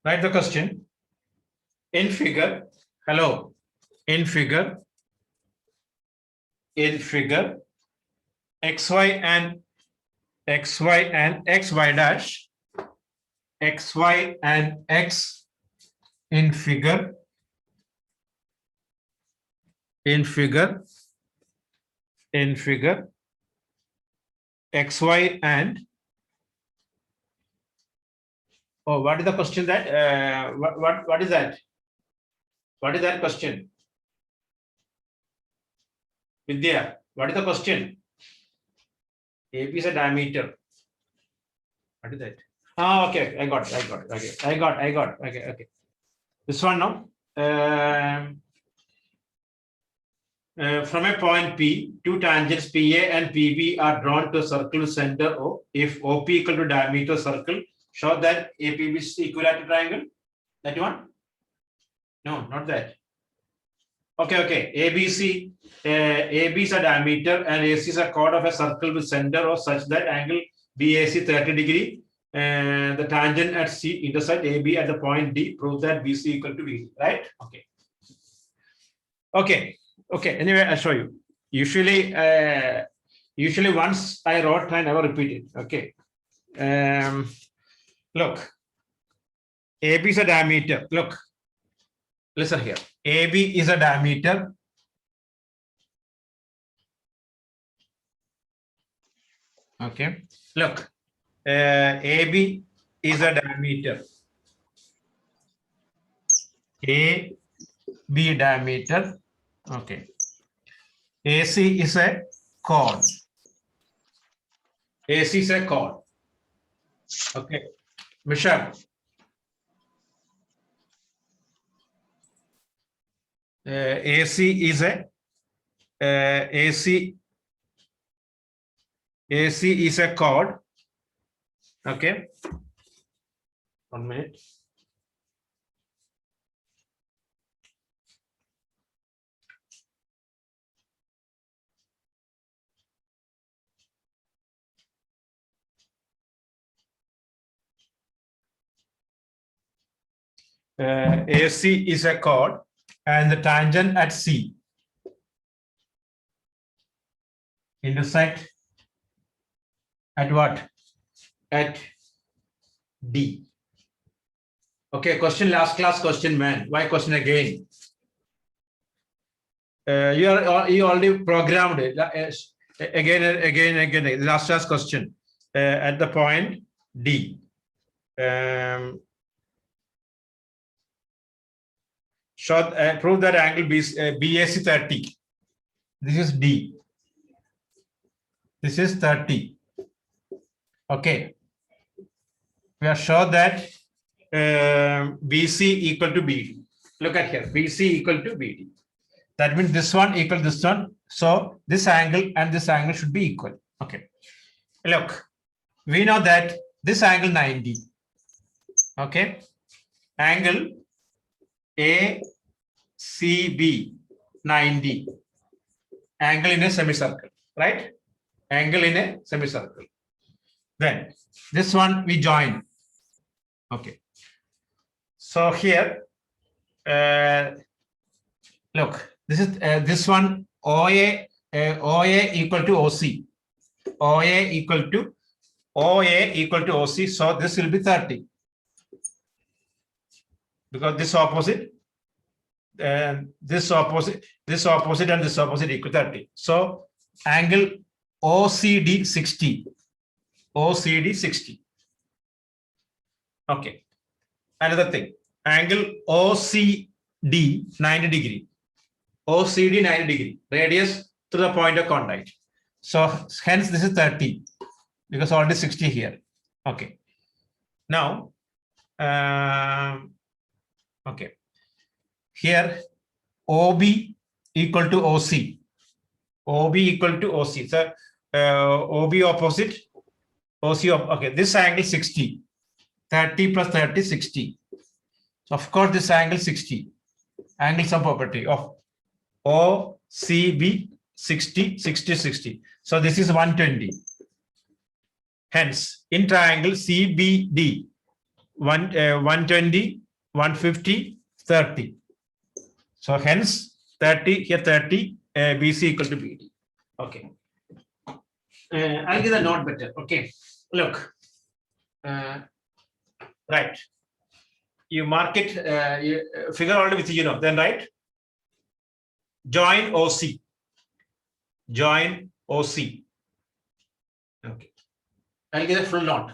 Write the question. In figure, hello, in figure, xy and xy dash, xy and x in figure, xy and what is the question that what is that? What is that question? Vidya, what is the question? AB is a diameter. What is that? Ah, okay, I got. Okay. This one now. From a point P, two tangents PA and PB are drawn to a circle center O. If OP equal to diameter circle, show that APB is equilateral triangle. That one? No, not that. Okay. ABC, AB is a diameter and AC is a chord of a circle with center O such that angle BAC 30 degree. And the tangent at C intersect AB at the point D. Prove that BC equal to BD. Right? Okay. Anyway, I'll show you. Usually once I wrote, I never repeat it. Okay. Look, AB is a diameter. Look, listen here. AB is a diameter. Okay. Look, AB is a diameter. AB diameter. Okay. AC is a chord. AC is a chord. Okay. Michelle. AC is a AC is a chord. Okay. 1 minute. AC is a chord and the tangent at C intersect at what? At D. Okay, question, last class question, man. Why question again? You already programmed it again and again. Last class question at the point D. Prove that angle BAC 30. This is D. This is 30. Okay. We are sure that BC equal to BD. Look at here. BC equal to BD. That means this one equal to this one. So this angle and this angle should be equal. Okay. Look, we know that this angle 90. Okay. Angle ACB 90. Angle in a semicircle, right? Angle in a semicircle. Then this one we join. Okay. So here, look, this is this one OA equal to OC. OA equal to OC. So this will be 30. Because this opposite and this opposite and this opposite equal 30. So angle OCD 60. OCD 60. Okay. Another thing. Angle OCD 90 degree. OCD 90 degree. Radius to the point of contact. So hence this is 30. Because already 60 here. Okay. Now okay. Here OB equal to OC. OB equal to OC. So OB opposite OC. Okay, this angle 60. 30 plus 30, 60. So of course this angle 60. Angle sum property of OCB 60, 60, 60. So this is 120. Hence in triangle CBD, 120, 150, 30. So hence 30 here 30 BC equal to BD. Okay. I'll give the note better. Okay. Look. Right. You mark it. You figure already with then right. Join OC. Join OC. Okay. I'll give the full note.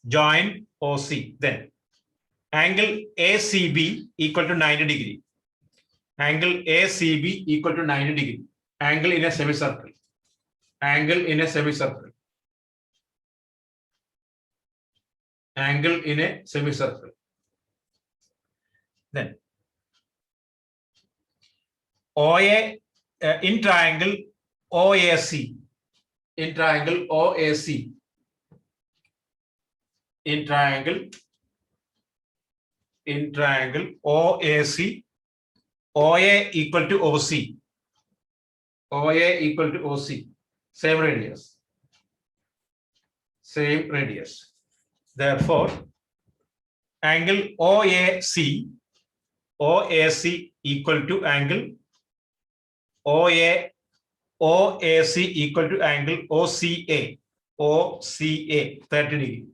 Join OC. Then angle ACB equal to 90 degree. Angle ACB equal to 90 degree. Angle in a semicircle. Angle in a semicircle. Angle in a semicircle. Then OA in triangle OAC. In triangle OAC. In triangle OAC. OA equal to OC. OA equal to OC. Same radius. Same radius. Therefore, angle OAC equal to angle OAC equal to angle OCA 30 degree.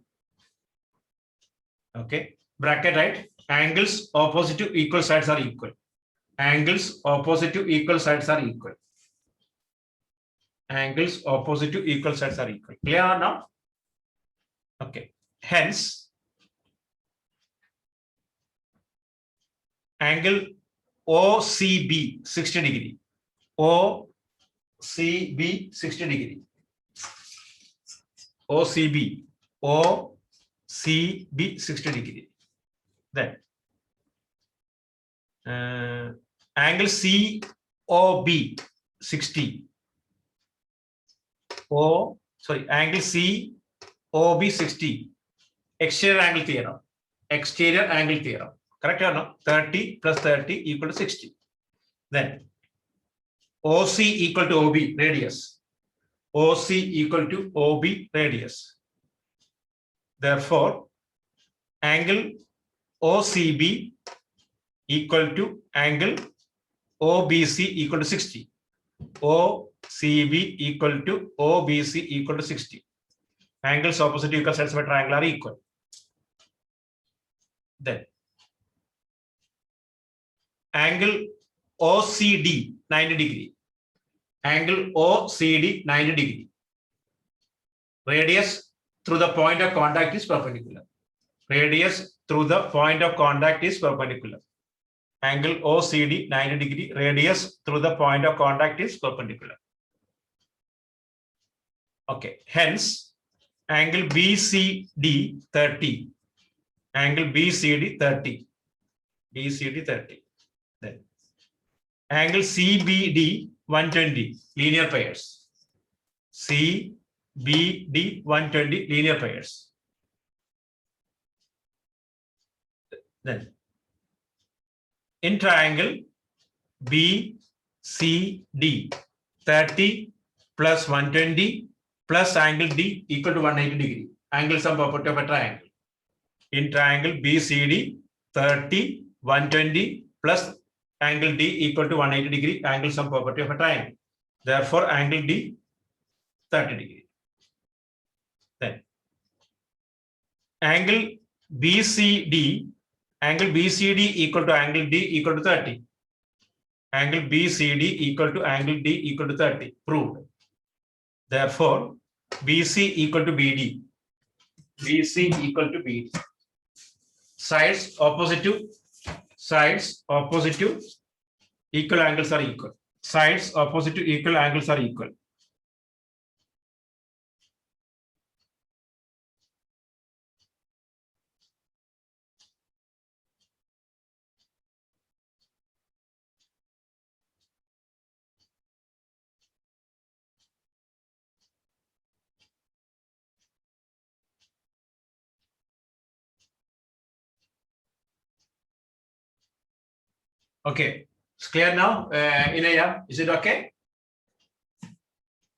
Okay, bracket right. Angles opposite to equal sides are equal. Angles opposite to equal sides are equal. Angles opposite to equal sides are equal. Clear or not? Okay. Hence, angle OCB 60 degree. OCB 60 degree. OCB 60 degree. Then angle COB 60. Angle COB 60. Exterior angle theorem. Exterior angle theorem. Correct or no? 30 plus 30 equal to 60. Then OC equal to OB radius. OC equal to OB radius. Therefore, angle OCB equal to angle OBC equal to 60. OCB equal to OBC equal to 60. Angles opposite equal sides of a triangle are equal. Then angle OCD 90 degree. Angle OCD 90 degree. Radius through the point of contact is perpendicular. Radius through the point of contact is perpendicular. Angle OCD 90 degree. Radius through the point of contact is perpendicular. Okay. Hence, angle BCD 30. Angle BCD 30. BCD 30. Then angle CBD 120 linear pairs. CBD 120 linear pairs. Then in triangle BCD 30 plus 120 plus angle D equal to 180 degree. Angle sum property of a triangle. In triangle BCD 30 120 plus angle D equal to 180 degree. Angle sum property of a triangle. Therefore, angle D 30 degree. Then angle BCD equal to angle D equal to 30. Angle BCD equal to angle D equal to 30. Proved. Therefore, BC equal to BD. BC equal to BD. Sides opposite to equal angles are equal. Sides opposite to equal angles are equal. Okay, it's clear now. Inaya, is it okay?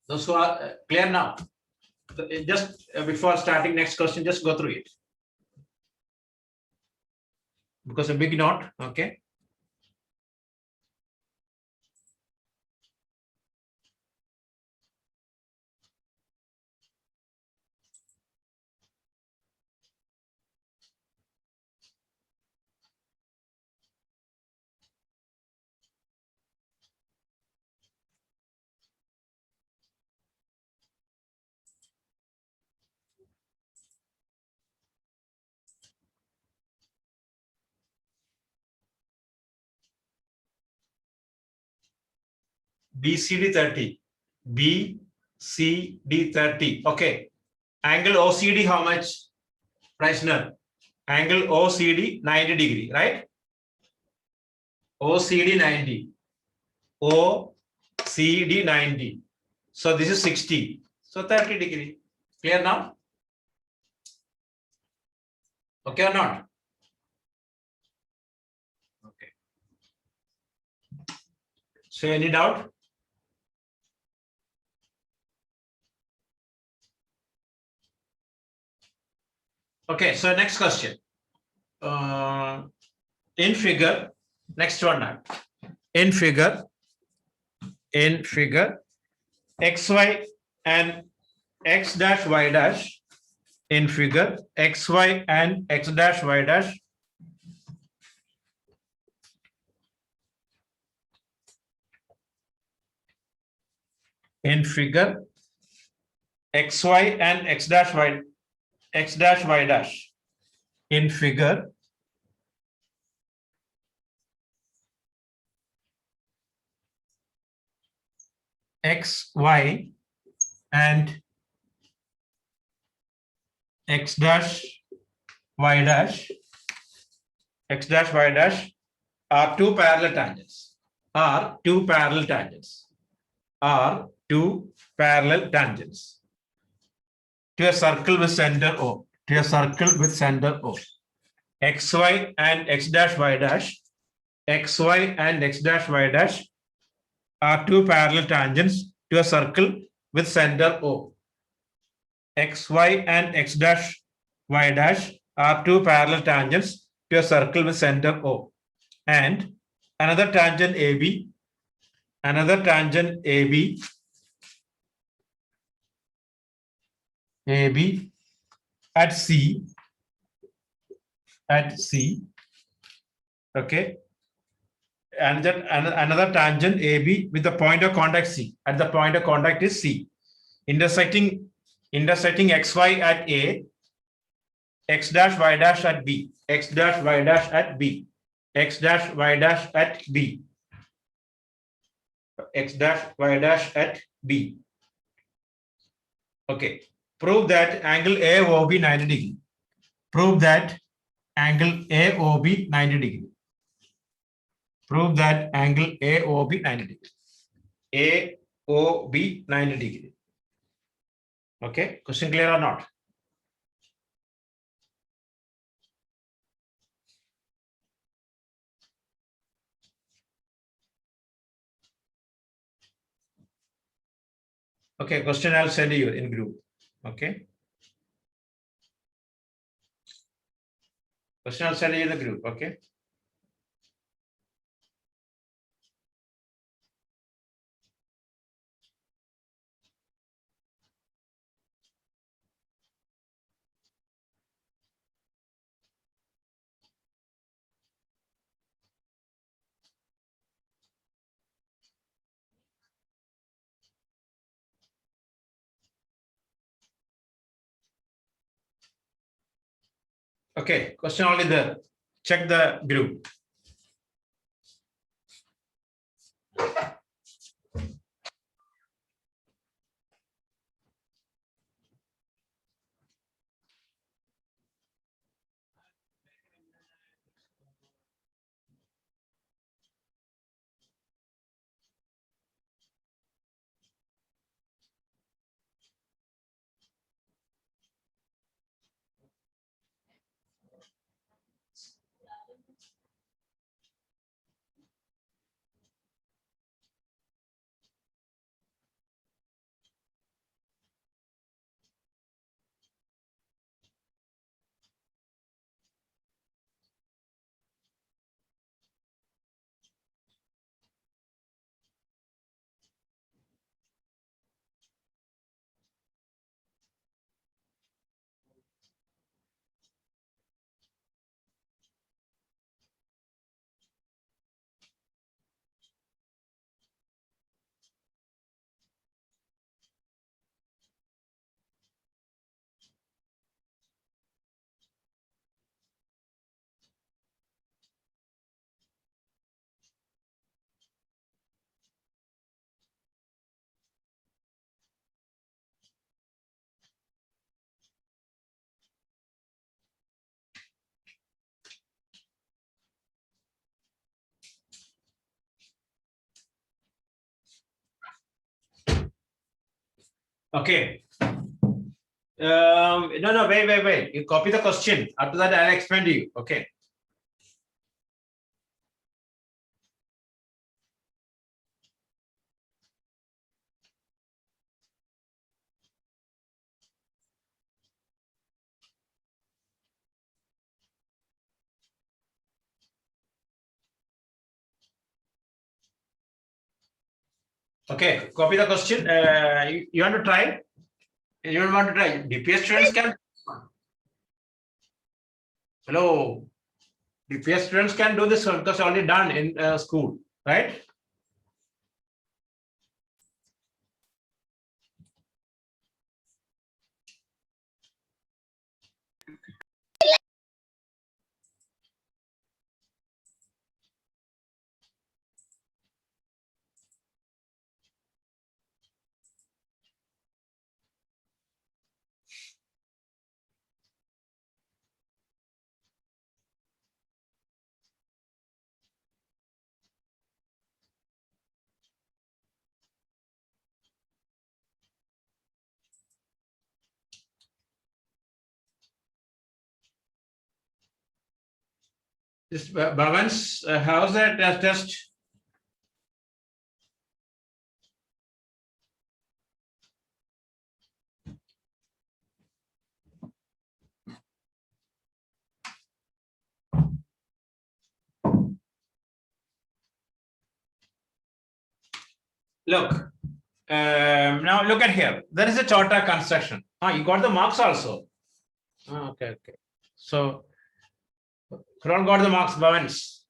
Those who are clear now. Just before starting next question, just go through it. because a big note. Okay. BCD 30. BCD 30. Okay. Angle OCD, how much? Preissner. Angle OCD 90 degree, right? OCD 90. OCD 90. So this is 60. So 30 degree. Clear now? Okay or not? Okay. So any doubt? Okay, so next question. In figure, next one now. In figure, XY and X dash Y dash, in figure, XY and X dash Y dash in figure, XY and X dash Y dash in figure, XY and X dash Y dash are two parallel tangents. Are two parallel tangents to a circle with center O. XY and X dash Y dash. XY and X dash Y dash are two parallel tangents to a circle with center O. XY and X dash Y dash are two parallel tangents to a circle with center O. And another tangent AB at C, okay, and then another tangent AB with the point of contact C. At the point of contact is C, intersecting XY at A, X dash Y dash at B, X dash Y dash at B, X dash Y dash at B, X dash Y dash at B. Okay. Prove that angle AOB 90 degree. Prove that angle AOB 90 degree. Prove that angle AOB 90 degree. AOB 90 degree. Okay. Question clear or not? Okay. Question I'll send you in group. Okay. Question I'll send you in the group. Okay. Okay. Question only there. Check the group. Okay. No, wait. You copy the question. After that, I'll explain to you. Okay. Okay, copy the question. You want to try? You don't want to try? DPS students can. Hello. DPS students can do this one because already done in school, right? This Bhavan's, how's that test? Look, now look at here. There is a Chota construction. You got the marks also. Okay. So, Kron got the marks, Bhavans.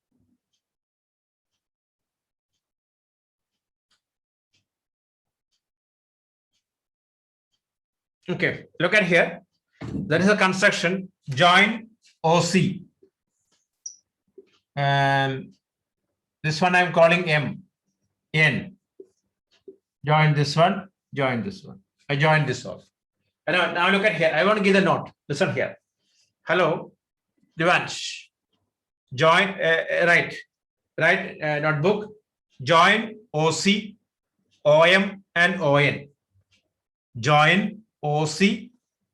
Okay, look at here. There is a construction, join OC. And this one I'm calling M, N. Join this one, join this one. I joined this off. And now look at here. I want to give the note. Listen here. Hello, Devansh. Join, right, notebook. Join OC, OM, and ON. Join OC,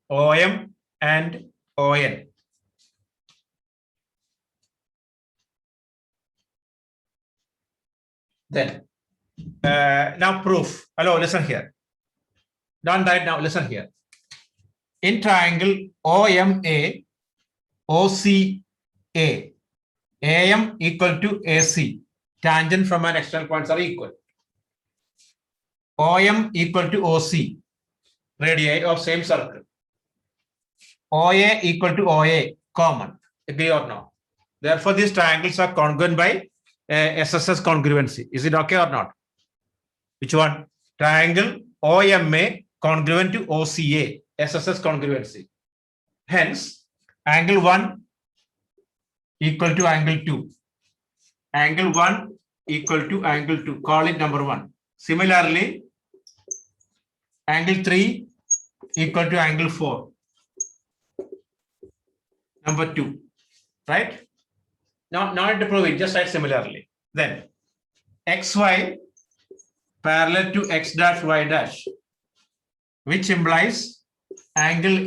OM, and ON. Then, now proof. Hello, listen here. Done right now, listen here. In triangle OMA, OCA, AM equal to AC, tangent from an external points are equal. OM equal to OC, radii of same circle. OA equal to OA, common. Agree or not? Therefore, these triangles are congruent by SSS congruency. Is it okay or not? Which one? Triangle OMA congruent to OCA, SSS congruency. Hence, angle 1 equal to angle 2. Angle 1 equal to angle 2. Call it number 1. Similarly, angle 3 equal to angle 4. Number 2. Right? Not to prove it, just write similarly. Then, XY parallel to X dash Y dash, which implies angle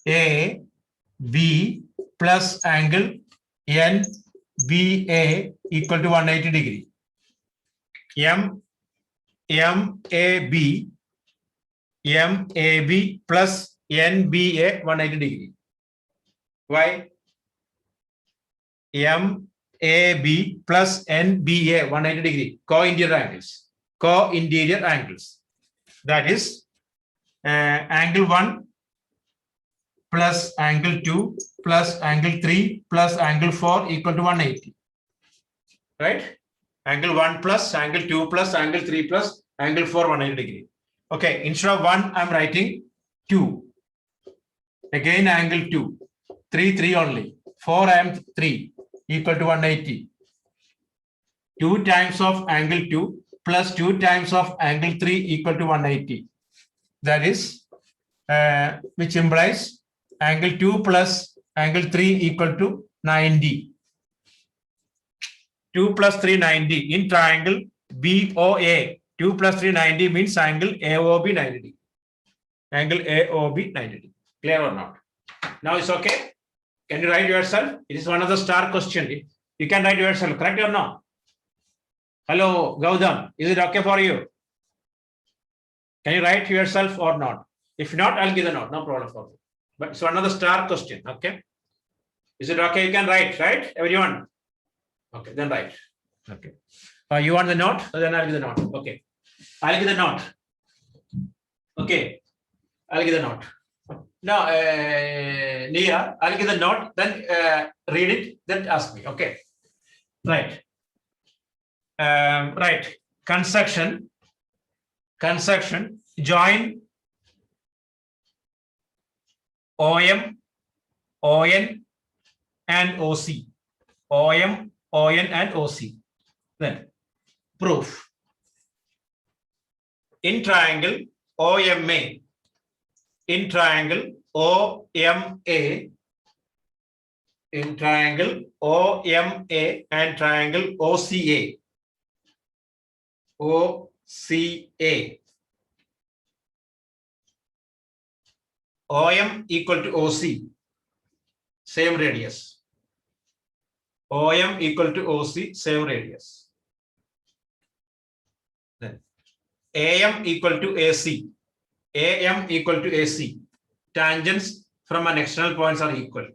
MAB plus angle NBA equal to 180 degree. MAB plus NBA 180 degree. Why? MAB plus NBA 180 degree, co-interior angles. That is angle 1 plus angle 2 plus angle 3 plus angle 4 equal to 180. Right? Angle 1 plus angle 2 plus angle 3 plus angle 4 180 degree. Okay, instead of 1, I'm writing 2. Again angle 2. 3 only. 4 I am 3 equal to 180. 2 times of angle 2 plus 2 times of angle 3 equal to 180. That is, which implies angle 2 plus angle 3 equal to 90. 2 plus 3, 90. In triangle BOA, 2 plus 3, 90 means angle AOB 90 degree. Angle AOB 90 degree. Clear or not? Now it's okay. Can you write yourself? It is one of the star question. You can write yourself, correct or not? Hello, Gautam. Is it okay for you? Can you write yourself or not? If not, I'll give the note. No problem for you. But it's one of the star question. Okay. Is it okay? You can write, right? Everyone? Okay, then write. Okay. You want the note? Then I'll give the note. Okay. I'll give the note. Okay. I'll give the note. Now, Nia, I'll give the note, then read it, then ask me. Okay. Right. Right. Construction. Join OM, ON, and OC. OM, ON, and OC. Then proof. In triangle OMA. In triangle OMA. In triangle OMA and triangle OCA. OCA. OM equal to OC. Same radius. OM equal to OC, same radius. Then AM equal to AC. AM equal to AC. Tangents from an external points are equal.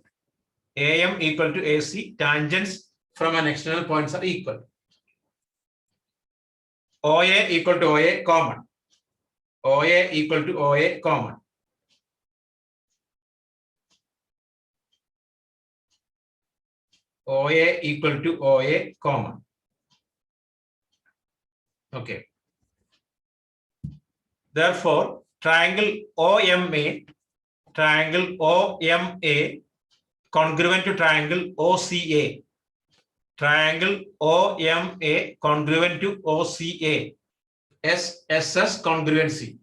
AM equal to AC. Tangents from an external points are equal. OA equal to OA common. OA equal to OA common. OA equal to OA common. Okay. Therefore, triangle OMA congruent to triangle OCA. Triangle OMA congruent to OCA. SSS congruency.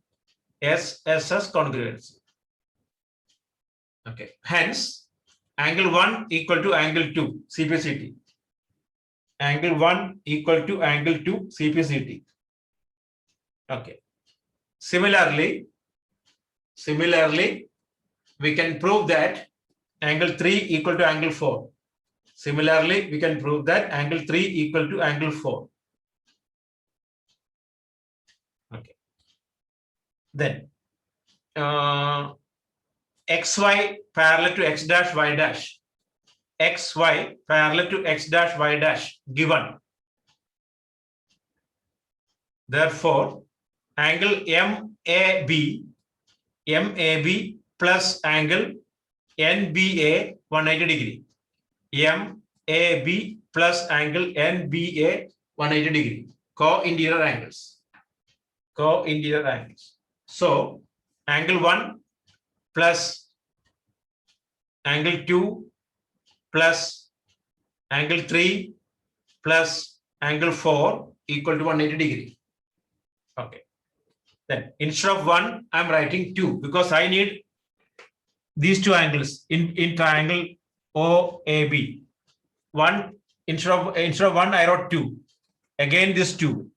SSS congruency. Okay. Hence, angle 1 equal to angle 2, CPCT. Angle 1 equal to angle 2, CPCT. Okay. Similarly, we can prove that angle 3 equal to angle 4. Similarly, we can prove that angle 3 equal to angle 4. Okay. Then, XY parallel to X dash Y dash. XY parallel to X dash Y dash given. Therefore, angle MAB plus angle NBA 180 degree. MAB plus angle NBA 180 degree. Co-interior angles. Co-interior angles. So, angle 1 plus angle 2 plus angle 3 plus angle 4 equal to 180 degree. Okay. Then instead of 1, I'm writing 2 because I need these two angles in triangle OAB. 1 instead of 1, I wrote 2. Again, this 2.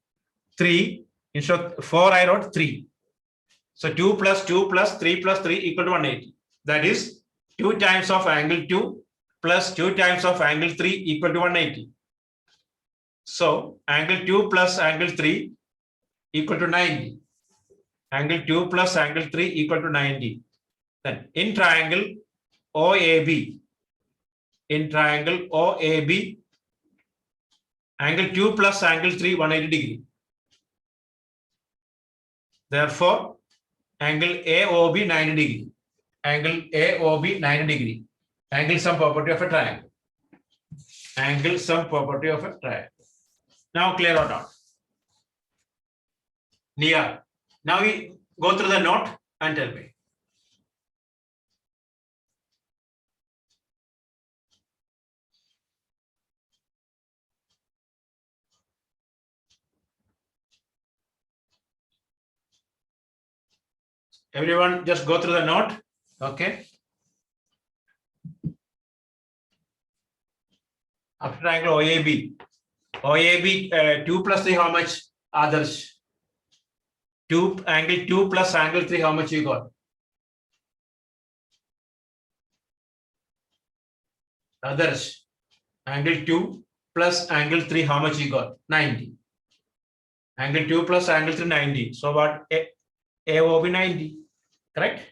3 instead of 4, I wrote 3. So 2 plus 2 plus 3 plus 3 equal to 180. That is 2 times of angle 2 plus 2 times of angle 3 equal to 180. So angle 2 plus angle 3 equal to 90. Angle 2 plus angle 3 equal to 90. Then in triangle OAB, angle 2 plus angle 3 180 degree. Therefore, angle AOB 90 degree. Angle AOB 90 degree. Angle sum property of a triangle. Angle sum property of a triangle. Now clear or not? Nia. Now we go through the note and tell me. Everyone just go through the note. Okay. After triangle OAB. OAB 2 plus 3, how much? Others. Angle 2 plus angle 3, how much you got? Others, angle 2 plus angle 3, how much you got? 90. Angle 2 plus angle 3, 90. So what? AOB 90, correct?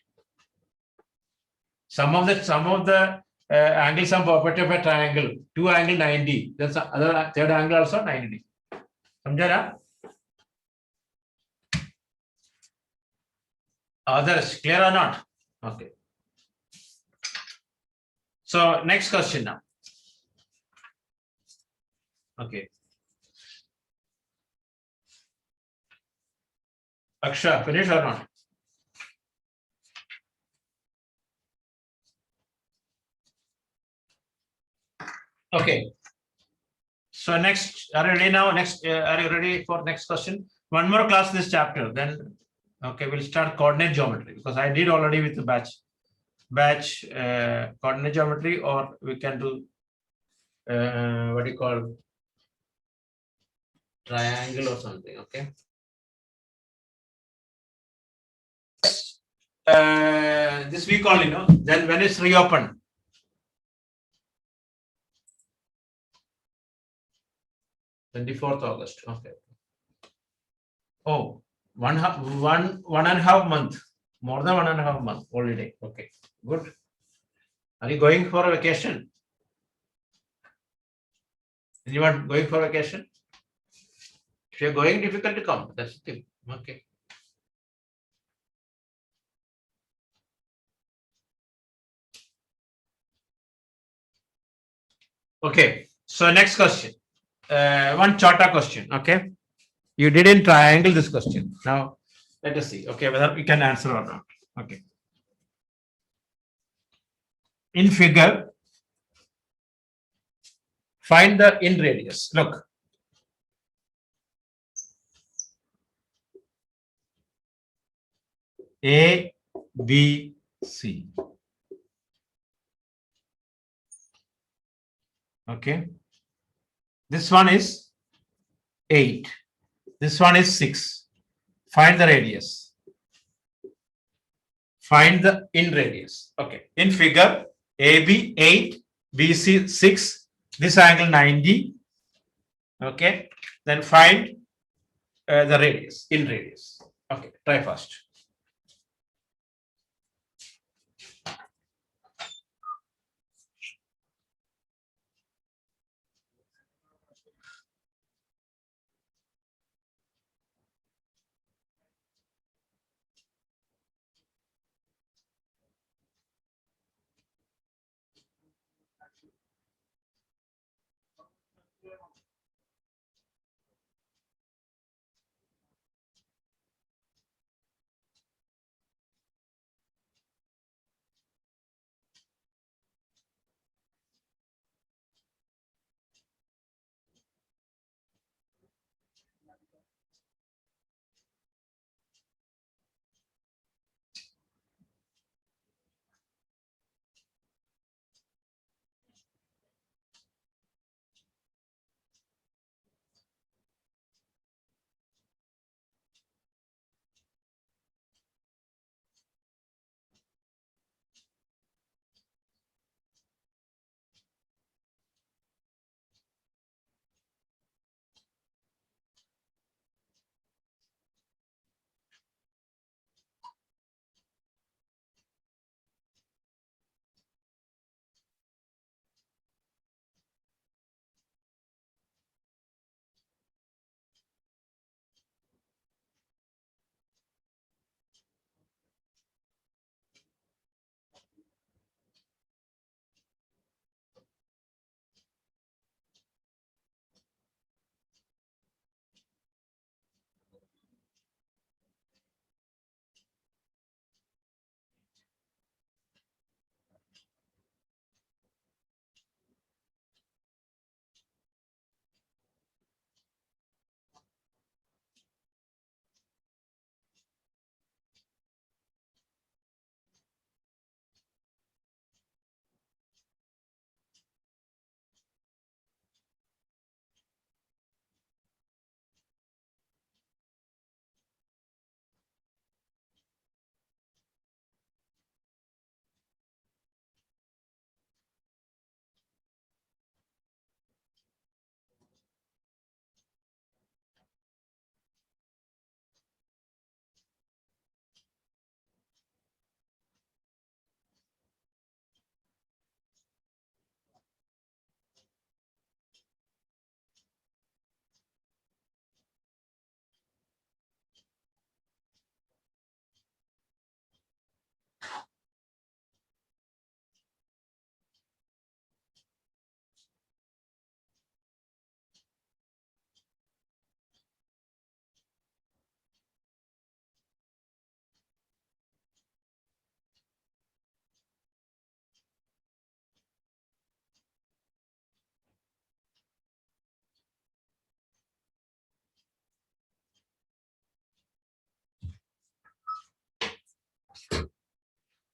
Some of the angles are property of a triangle. 2 angle 90. That's other third angle also 90. समझा? Others, clear or not? Okay. So next question now. Okay. Aksha, finish or not? Okay. So next, are you ready now? Next, are you ready for next question? One more class this chapter, then okay, we'll start coordinate geometry because I did already with the batch coordinate geometry, or we can do what do you call triangle or something. Okay. This week only, no? Then when it's reopened? 24th August. Okay. Oh, one and a half month, more than 1.5 month holiday. Okay, good. Are you going for a vacation? Anyone going for vacation? If you're going, difficult to come. That's the thing. Okay. Okay. So next question. One charta question. Okay. You didn't triangle this question. Now let us see. Okay, whether we can answer or not. Okay. In figure, find the in radius. Look. A, B, C. Okay. This one is 8. This one is 6. Find the radius. Find the in radius. Okay. In figure, AB 8, BC 6, this angle 90. Okay. Then find the radius, in radius. Okay. Try first.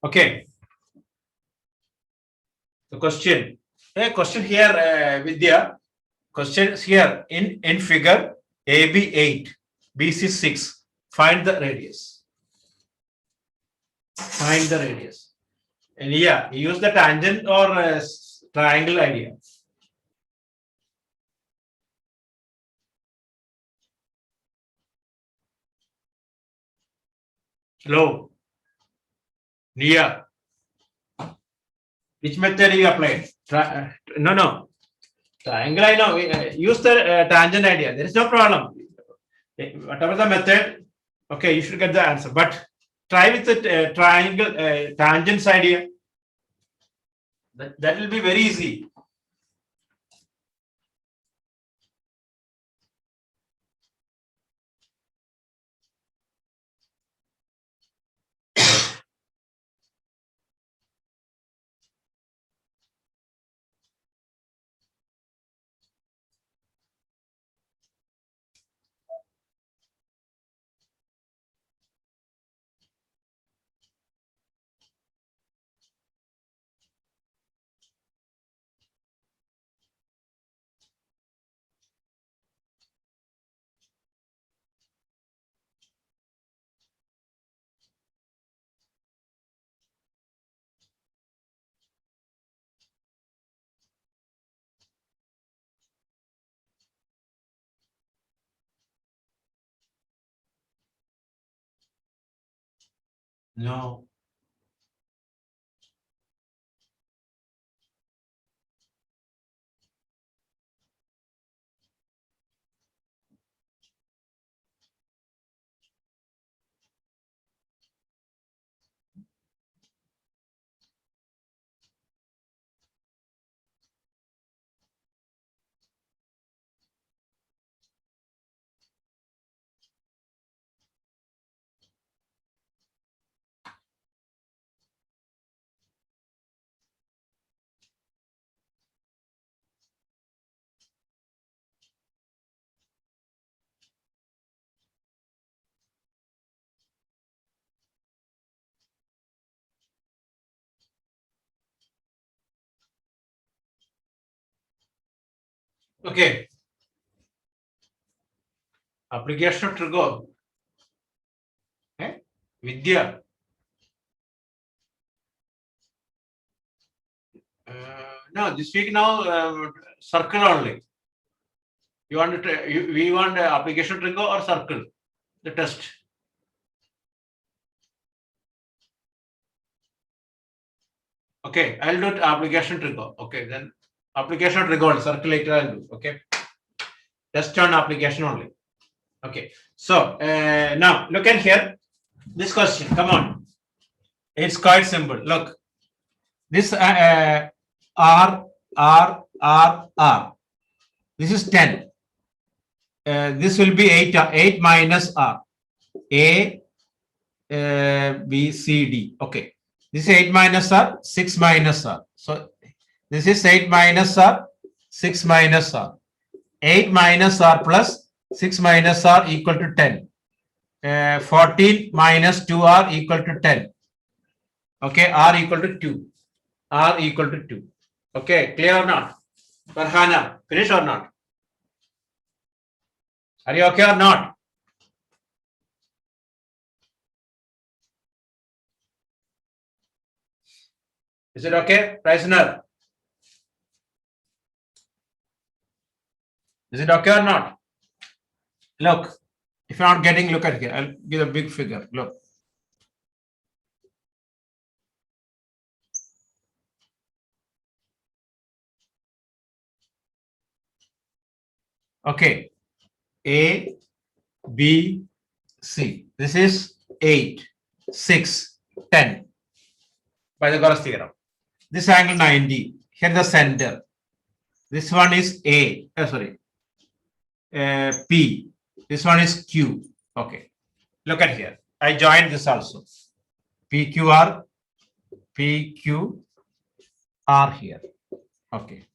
Okay. The question. A question here, Vidya. Questions here in figure AB 8, BC 6. Find the radius. Find the radius. And yeah, use the tangent or triangle idea. Hello. Nia. Which method you applied? No. Triangle, I know. Use the tangent idea. There is no problem. Whatever the method, okay, you should get the answer. But try with the triangle tangents idea. That will be very easy. No. Okay. Application of trigo. Vidya. No, this week now circle only. You want to we want application trigo or circle? The test. Okay, I'll do application trigo. Okay, then application trigo circle later I'll do. Okay, test on application only. Okay, so now look at here. This question, come on. It's quite simple. Look, this R. This is 10. This will be 8 minus R. A, B, C, D. Okay. This is 8 minus R, 6 minus R. So this is 8 minus R, 6 minus R. 8 minus R plus 6 minus R equal to 10. 14 minus 2R equal to 10. Okay, R equal to 2. R equal to 2. Okay, clear or not? Farhana, finish or not? Are you okay or not? Is it okay? Prisoner? Is it okay or not? Look, if you're not getting, look at here. I'll give a big figure. Look. Okay. A, B, C. This is 8, 6, 10. Pythagoras theorem. This angle 90. Here the center. This one is A. P. This one is Q. Okay. Look at here. I joined this also. PQR, PQR here. Okay.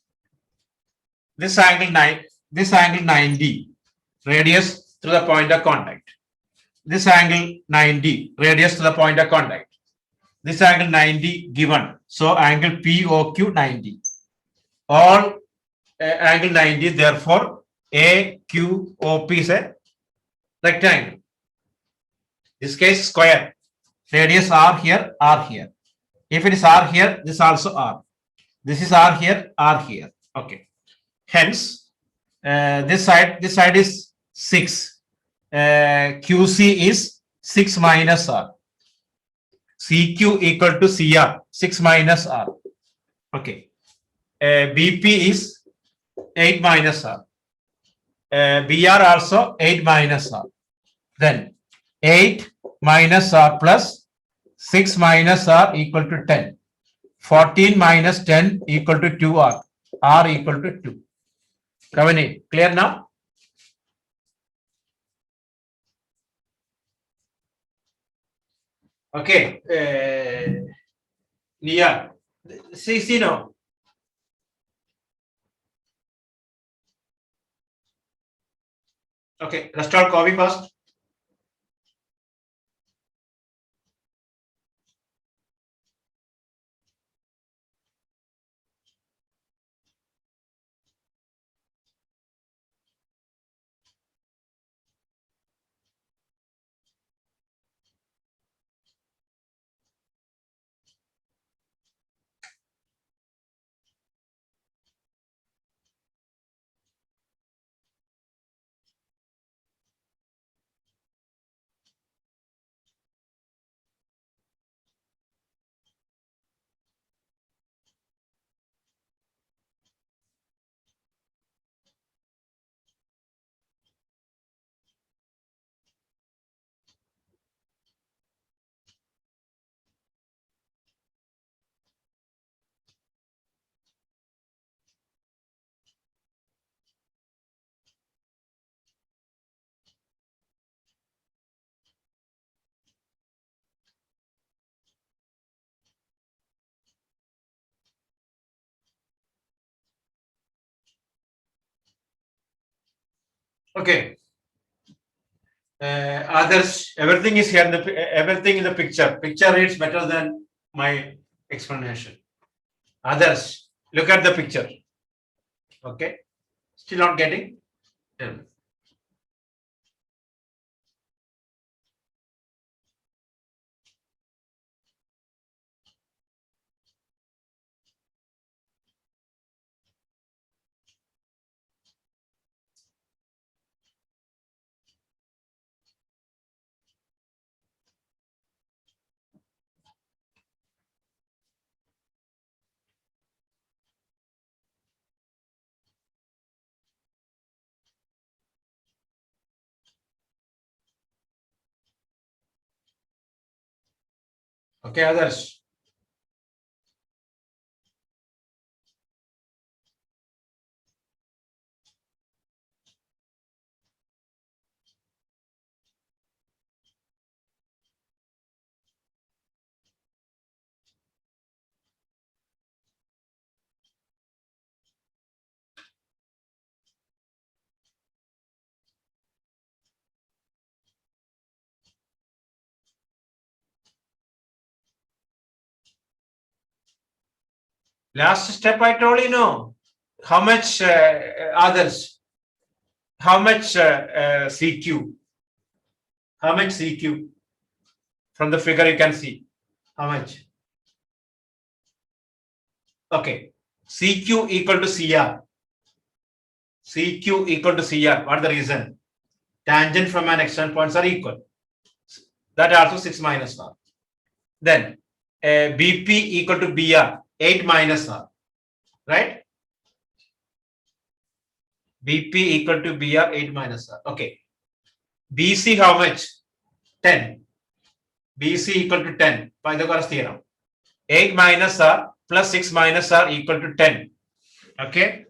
This angle 90. Radius to the point of contact. This angle 90. Radius to the point of contact. this angle 90 given. So angle POQ 90. All angle 90, therefore AQOP is a rectangle. This case square. Radius R here, R here. If it is R here, this also R. This is R here, R here. Okay. Hence, this side is 6. QC is 6 minus R. CQ equal to CR, 6 minus R. Okay. BP is 8 minus R. BR also 8 minus R. Then 8 minus R plus 6 minus R equal to 10. 14 minus 10 equal to 2R. R equal to 2. Kavani, clear now? Okay. Nia, see now. Okay, let's start copy first. Okay. Others, everything is here. Everything in the picture. Picture reads better than my explanation. Others, look at the picture. Okay. Still not getting? Yeah. Okay, others. Last step I told you, no. How much others? How much CQ? How much CQ? From the figure you can see. How much? Okay. CQ equal to CR. CQ equal to CR. What is the reason? Tangent from an external points are equal. That also 6 minus R. Then BP equal to BR. 8 minus R. Right? BP equal to BR 8 minus R. Okay. BC how much? 10. BC equal to 10. Pythagoras theorem. 8 minus R plus 6 minus R equal to 10. Okay.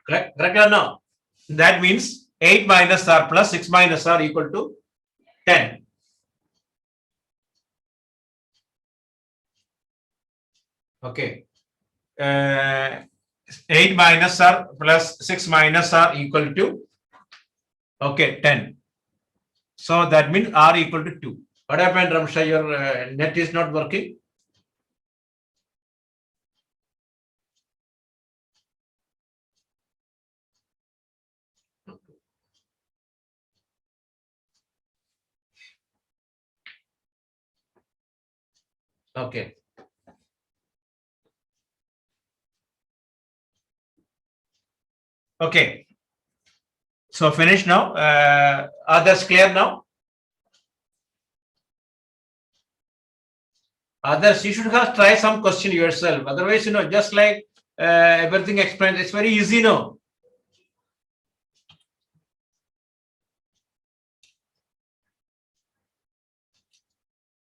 Correct or no? That means 8 minus R plus 6 minus R equal to 10. Okay. 8 minus R plus 6 minus R equal to, okay, 10. So that means R equal to 2. What happened, Ramsha? Your net is not working? Okay. Okay. So finish now. Others clear now? Others, you should have try some question yourself. Otherwise, just like everything explained, it's very easy, no?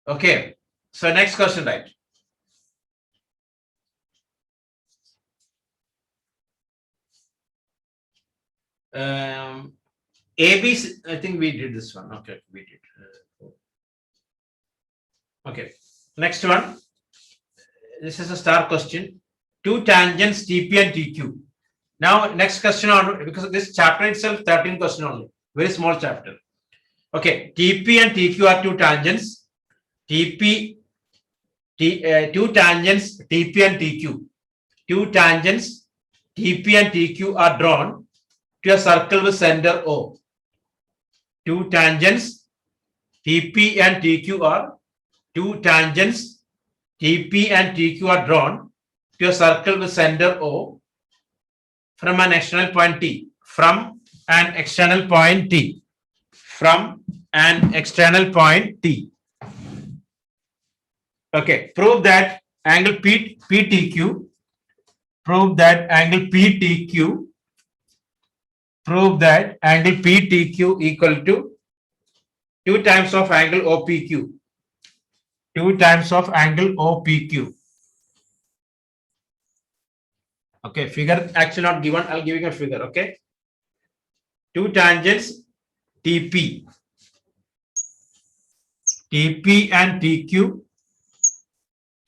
Okay. So next question, right? ABC, I think we did this one. Okay, we did. Okay. Next one. This is a star question. Two tangents TP and TQ. Now, next question on, because this chapter itself, 13 question only. Very small chapter. Okay. TP and TQ are two tangents. Two tangents TP and TQ. Two tangents TP and TQ are drawn to a circle with center O. Two tangents TP and TQ are two tangents TP and TQ are drawn to a circle with center O from an external point T. From an external point T. From an external point T. Okay. Prove that angle PTQ. Prove that angle PTQ. Prove that angle PTQ equal to 2 times of angle OPQ. 2 times of angle OPQ. Okay, figure actually not given. I'll give you a figure. Okay, two tangents TP, TP and TQ,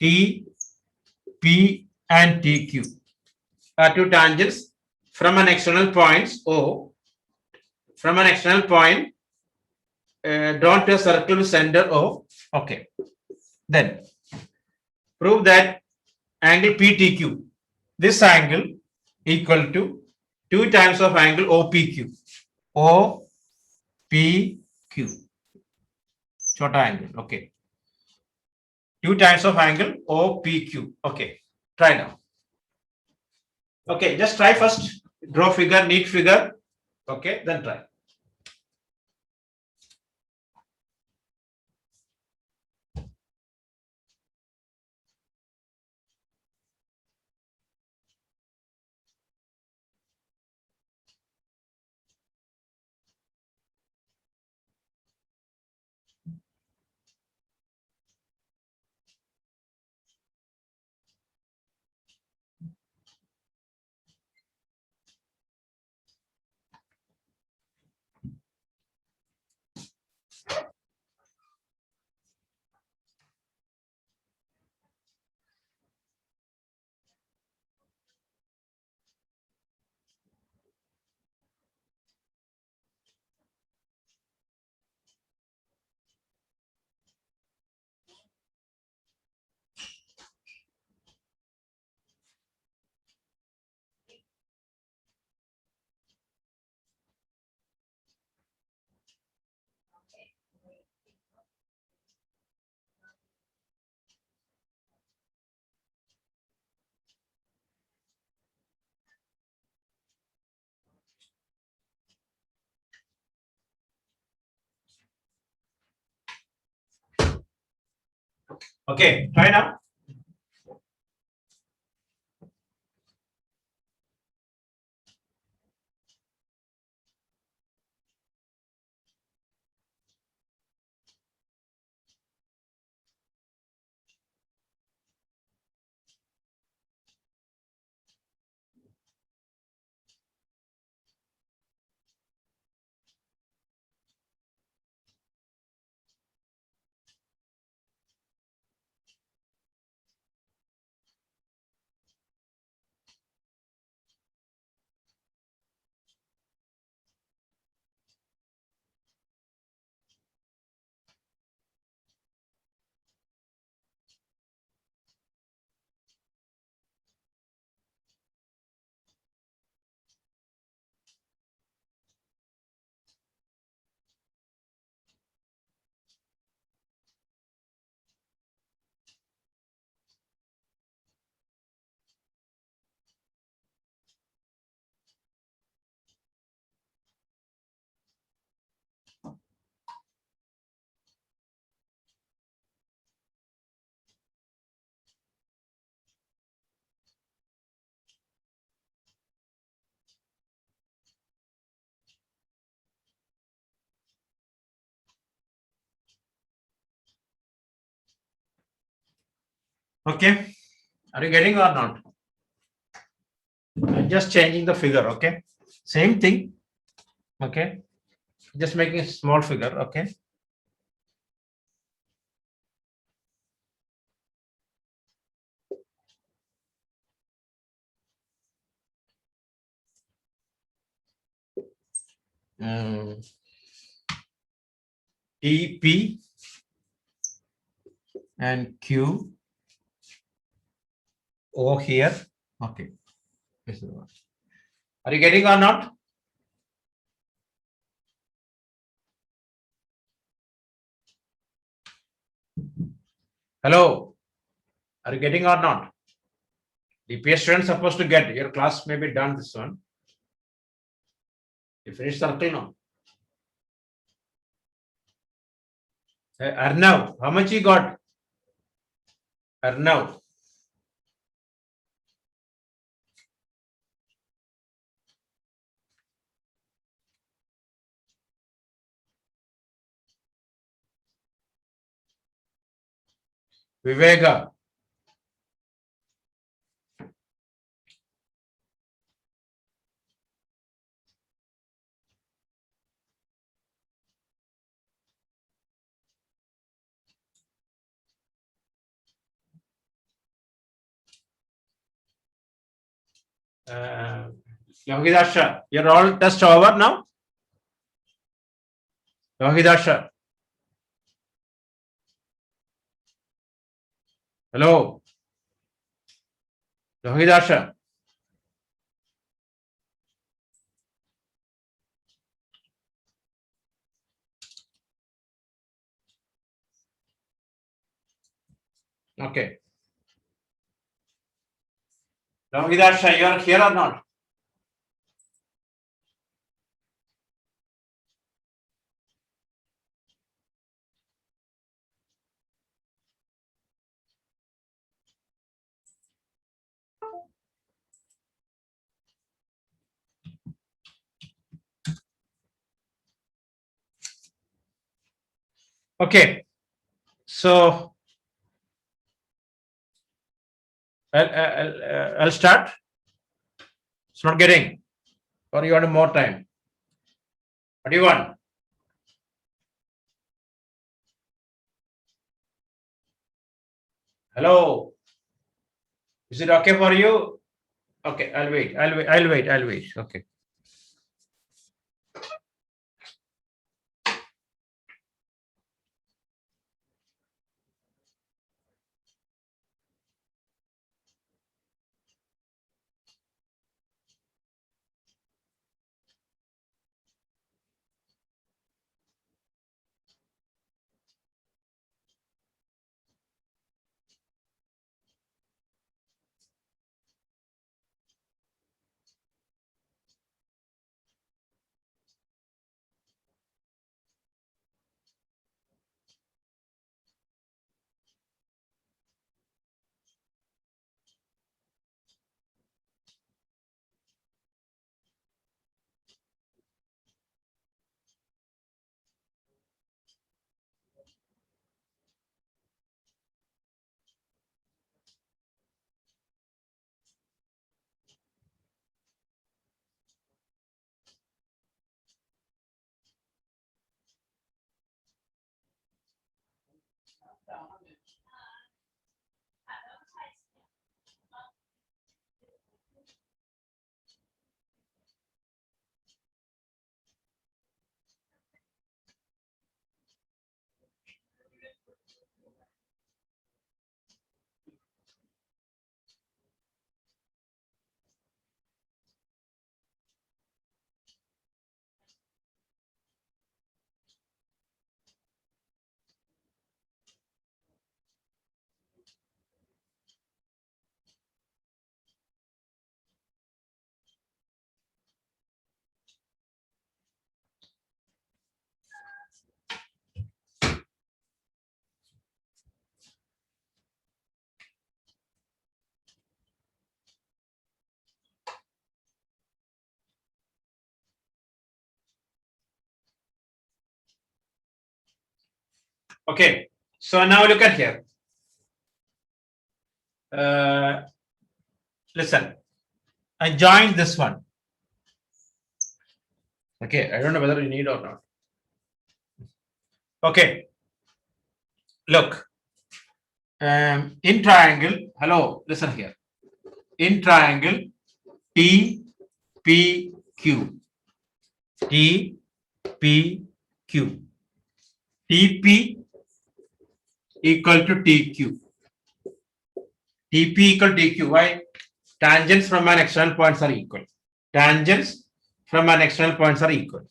TP and TQ are two tangents from an external point O, from an external point drawn to a circle with center O. Okay, then prove that angle PTQ, this angle equal to 2 times of angle OPQ. OPQ. Short angle. Okay. 2 times of angle OPQ. Okay. Try now. Okay. Just try first. Draw figure, neat figure. Okay. Then try. Okay. Try now. Okay, are you getting or not? I'm just changing the figure. Okay, same thing. Okay, just making a small figure. Okay. TP and Q O here. Okay. This is what. Are you getting or not? Hello. Are you getting or not? DPS students supposed to get. Your class may be done this one. You finish circle now. Arnav, how much you got? Arnav. Viveka. Yohidasha, you're all test over now? Yohidasha. Hello. Yohidasha. Okay. Yohidasha, you're here or not? Okay. So I'll start. It's not getting. Or you want more time? What do you want? Hello. Is it okay for you? Okay, I'll wait. I'll wait. Okay. Okay. So now look at here. Listen, I joined this one. Okay, I don't know whether you need or not. Okay, look. In triangle, hello, listen here. In triangle TPQ, TPQ, TP equal to TQ, TP equal to TQ. Why? Tangents from an external points are equal. Tangents from an external points are equal.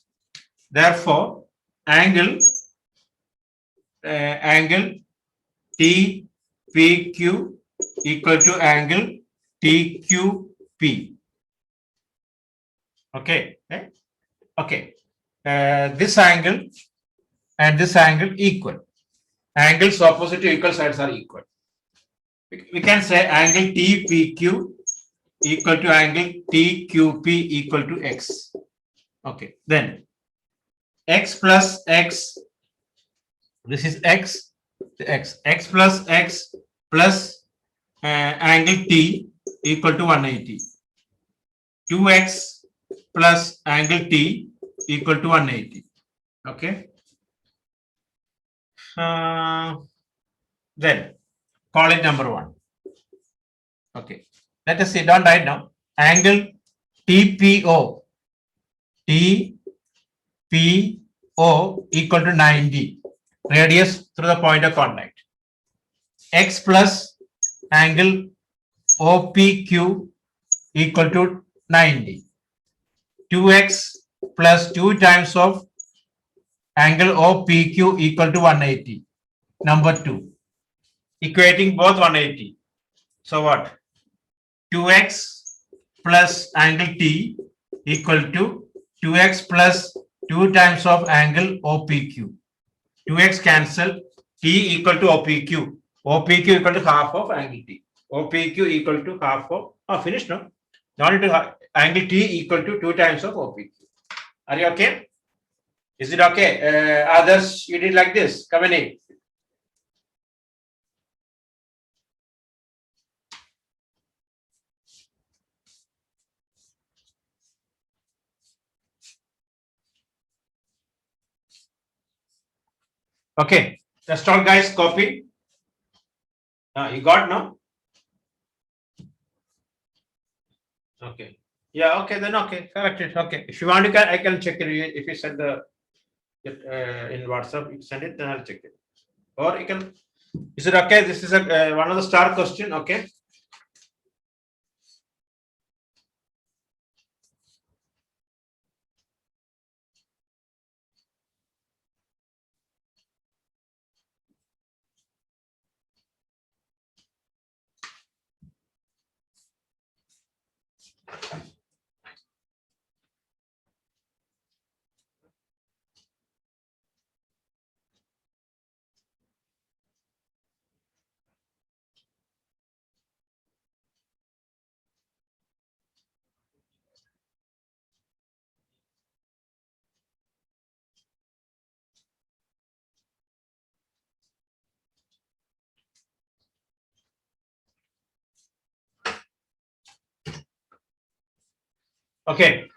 Therefore, angle TPQ equal to angle TQP. Okay. Okay. This angle and this angle equal. Angles opposite to equal sides are equal. We can say angle TPQ equal to angle TQP equal to X. Okay. Then X plus X. This is X. X plus X plus angle T equal to 180. 2X plus angle T equal to 180. Okay. Then call it number 1. Okay. Let us see. Don't write now. Angle TPO. TPO equal to 90. Radius through the point of contact. X plus angle OPQ equal to 90. 2x plus 2 times of angle OPQ equal to 180. Number 2. Equating both 180. So what? 2x plus angle T equal to 2x plus 2 times of angle OPQ. 2x cancel, T equal to OPQ. OPQ equal to half of angle T. OPQ equal to half of, finished no? Not into angle T equal to 2 times of OPQ. Are you okay? Is it okay? Others, you did like this. Come in. Okay. That's all, guys. Copy. You got now? Okay. Yeah. Okay. Then okay. Correct it. Okay. If you want, I can check it. If you send the in WhatsApp, you send it, then I'll check it. Or you can. Is it okay? This is a one of the star question. Okay. Okay.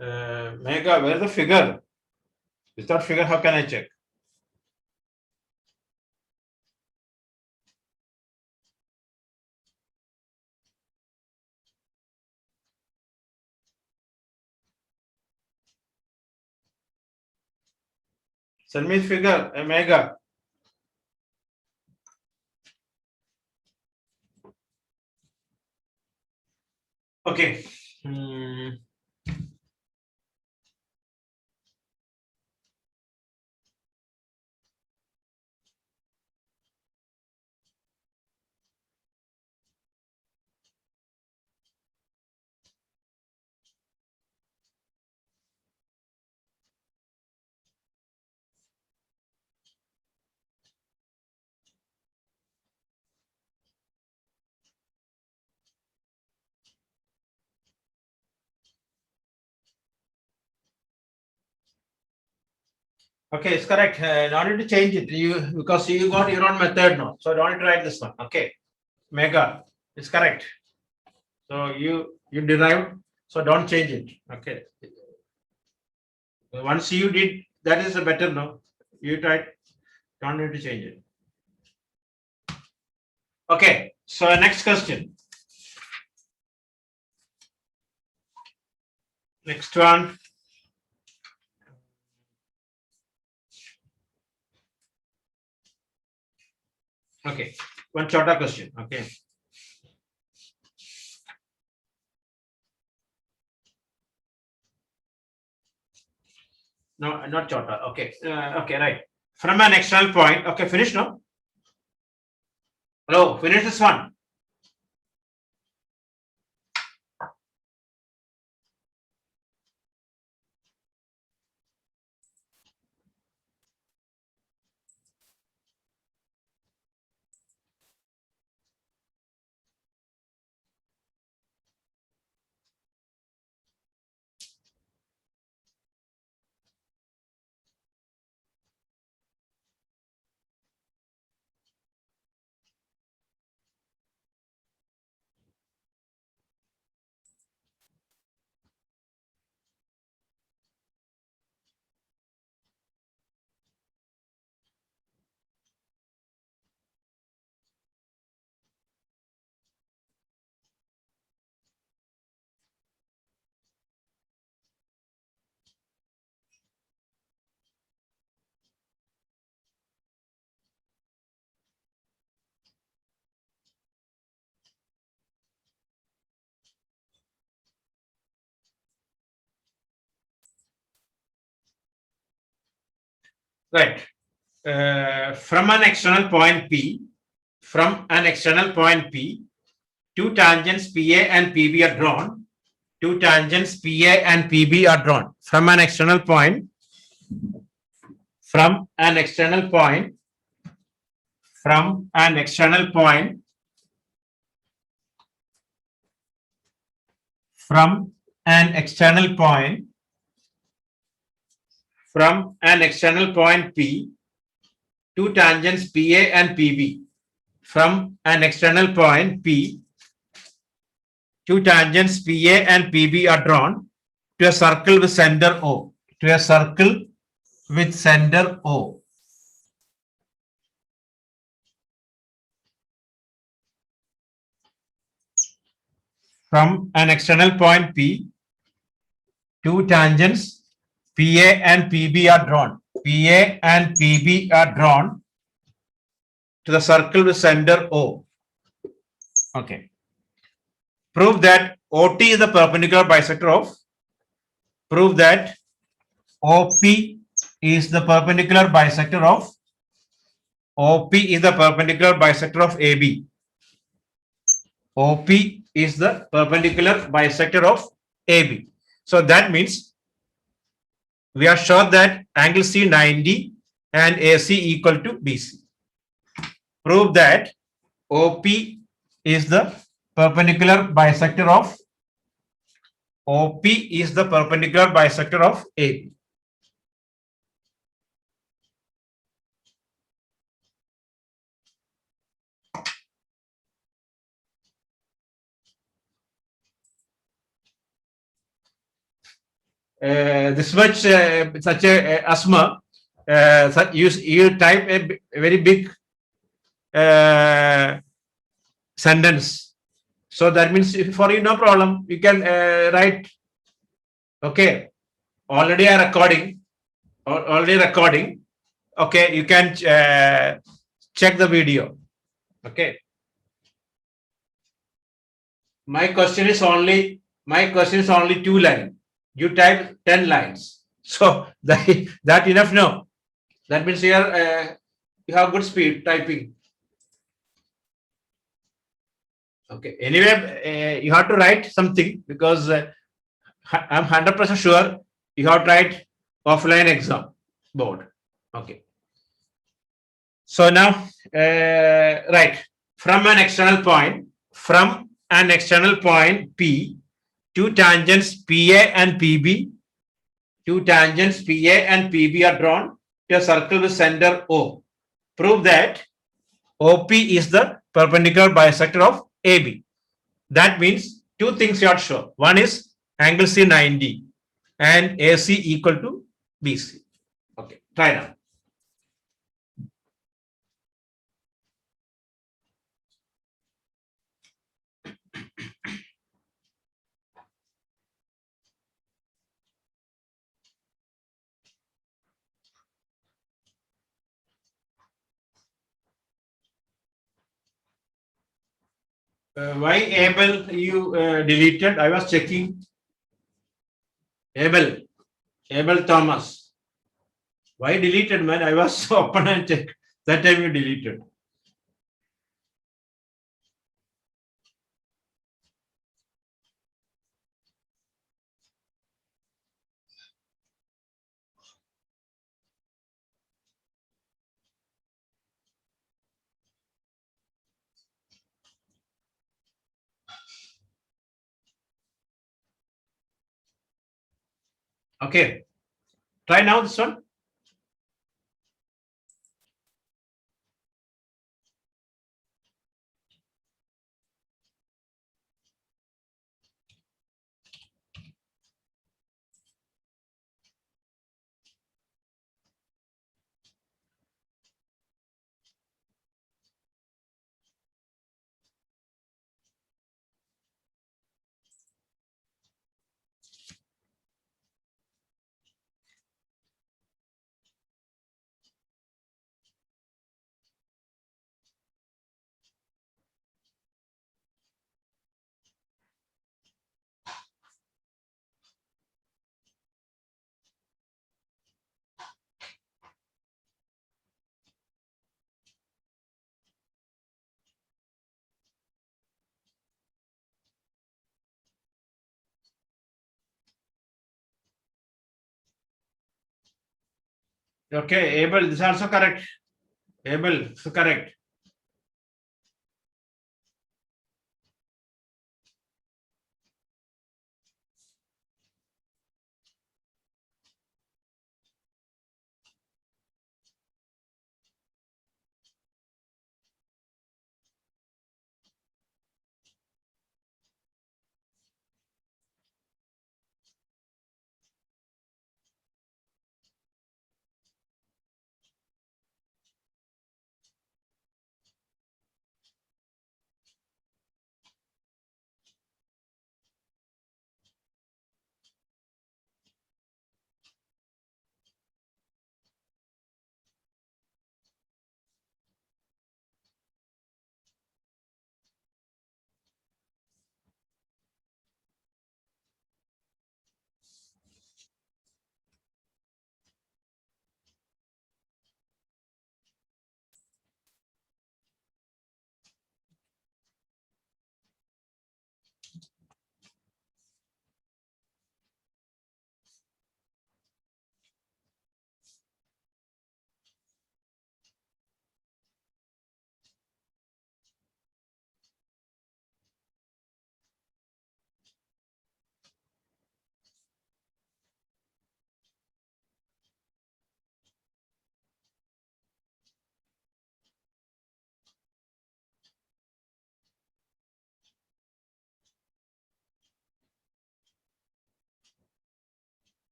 Mega, where's the figure? Without figure, how can I check? Send me figure, Mega. Okay. Okay, it's correct. Don't need to change it. Because you got your own method now. So don't need to write this one. Okay. Mega. It's correct. So you derived. So don't change it. Okay. Once you did, that is a better no. You tried. Don't need to change it. Okay. So next question. Next one. Okay. One shorter question. Okay. No, not shorter. Okay. Okay, right. From an external point. Okay, finish now. Hello, finish this one. Right. From an external point P, two tangents PA and PB are drawn. Two tangents PA and PB are drawn from an external point. From an external point. From an external point. From an external point. From an external point P, two tangents PA and PB. From an external point P, two tangents PA and PB are drawn to a circle with center O. To a circle with center O. From an external point P, two tangents PA and PB are drawn. PA and PB are drawn to the circle with center O. Okay. Prove that OT is the perpendicular bisector of. Prove that OP is the perpendicular bisector of. OP is the perpendicular bisector of AB. OP is the perpendicular bisector of AB. So that means we are sure that angle C 90 and AC equal to BC. Prove that OP is the perpendicular bisector of. OP is the perpendicular bisector of AB. This much such a asthma, you type a very big sentence. So that means for you no problem, you can write. Okay, already a recording. Already recording. Okay, you can check the video. Okay. My question is only 2 lines. You type 10 lines. So that enough? No. That means here you have good speed typing. Okay. Anyway, you have to write something because I'm 100% sure you have to write offline exam board. Okay. So now, right, from an external point P, two tangents PA and PB are drawn a circle with center O. Prove that OP is the perpendicular bisector of AB. That means two things you have to show. One is angle C 90 and AC equal to BC. Okay, try now. Why Abel you deleted? I was checking. Abel Thomas. Why deleted, man? I was open and check. That time you deleted. Okay. Try now this one. Okay, Abel, this is also correct. Abel, this is correct.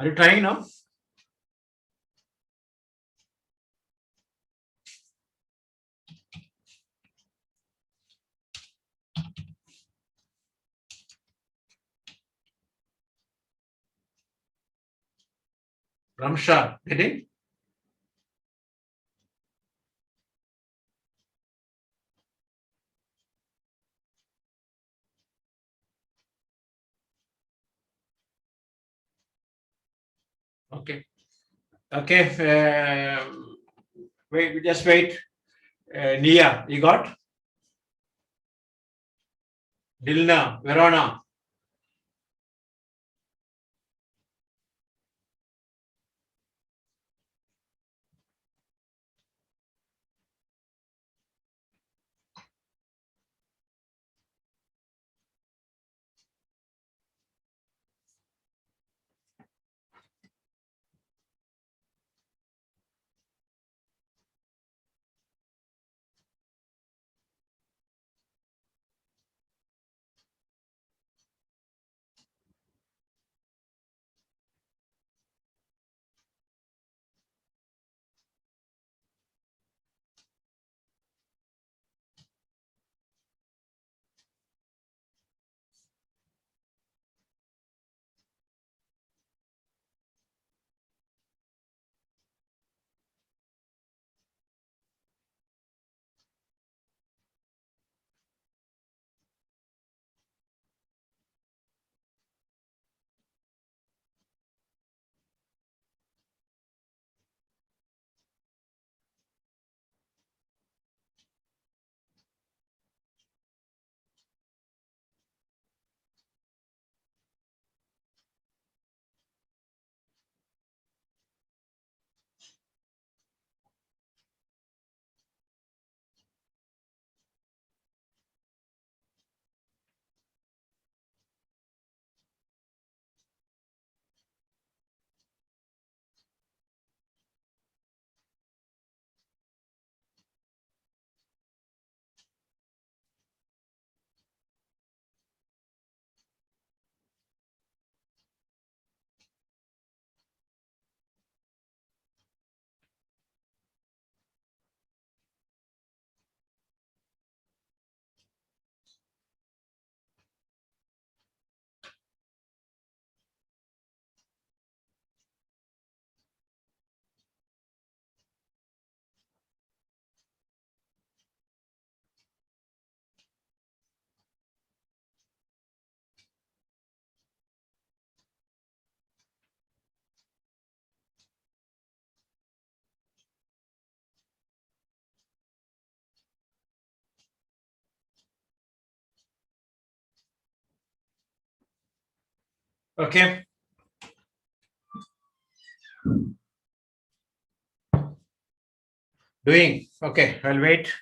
Are you trying now? Ramsha, getting? Okay. Okay. Wait, just wait. Nia, you got? Dilna, Verona. Okay. Doing. Okay. I'll wait.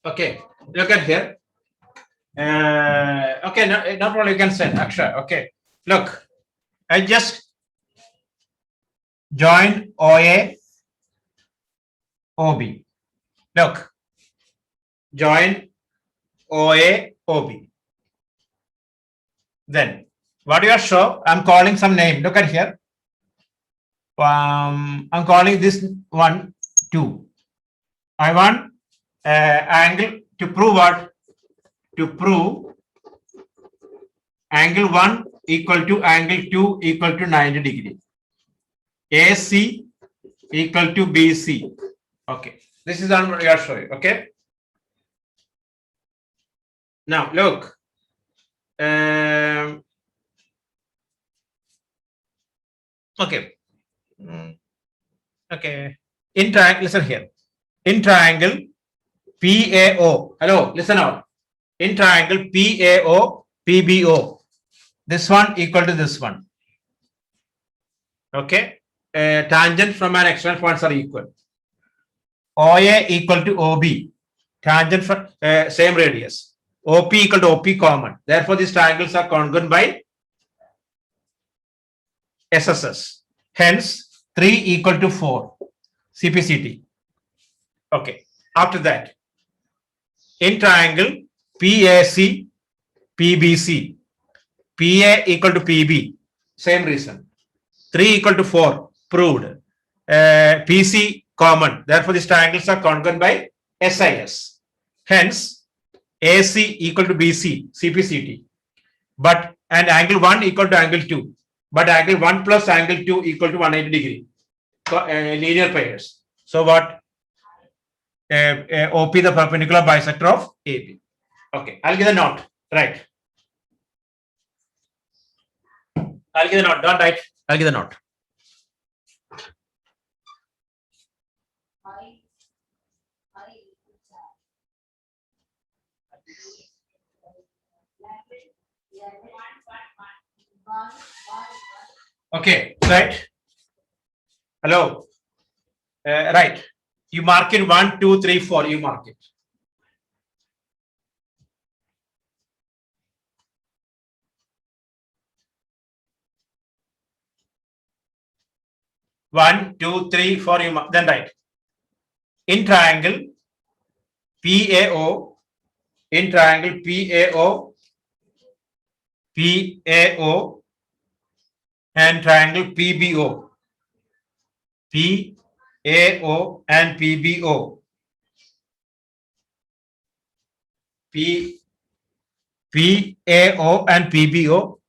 Okay, look at here. Okay, no problem. You can send Akshay. Okay, look, I just joined OA OB. Look, join OA OB. Then what you are show? I'm calling some name. Look at here. I'm calling this one 2. I want angle to prove what? To prove angle 1 equal to angle 2 equal to 90 degree. AC equal to BC. Okay. This is what we are showing. Okay. Now look. Okay. Okay. In triangle, listen here. In triangle PAO. Hello, listen out. In triangle PAO, PBO. This one equal to this one. Okay. Tangent from an external points are equal. OA equal to OB. Tangent from same radius. OP equal to OP common. Therefore, these triangles are congruent by SSS. Hence, 3 equal to 4. CPCT. Okay. After that, in triangle PAC, PBC, PA equal to PB. Same reason. 3 equal to 4. Proved. PC common. Therefore, these triangles are congruent by SIS. Hence, AC equal to BC, CPCT. But, and angle 1 equal to angle 2. But angle 1 plus angle 2 equal to 180 degree. Linear pairs. So what? OP the perpendicular bisector of AB. Okay, I'll give the note. Right. I'll give the note. Don't write. I'll give the note. Okay, right. Hello. Right. You mark it 1, 2, 3, 4. You mark it. One, two, three, four. You mark. Then write. In triangle PAO. In triangle PAO. PAO. And triangle PBO. PAO and PBO. PAO and PBO.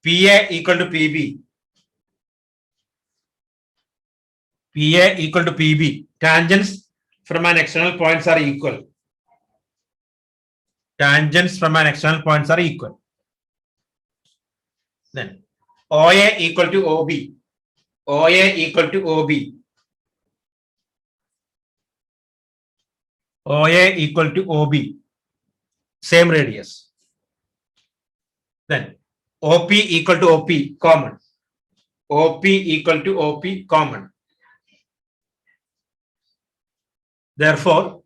PA equal to PB. PA equal to PB. Tangents from an external points are equal. Tangents from an external points are equal. Then OA equal to OB. OA equal to OB. OA equal to OB. Same radius. Then OP equal to OP common. OP equal to OP common. Therefore,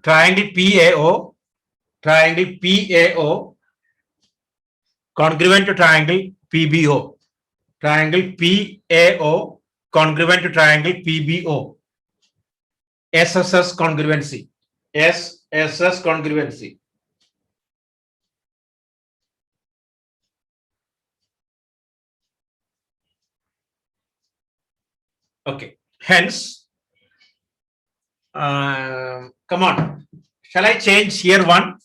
triangle PAO congruent to triangle PBO. Triangle PAO congruent to triangle PBO. SSS congruency. SSS congruency. Okay. Hence, come on. Shall I change here 1?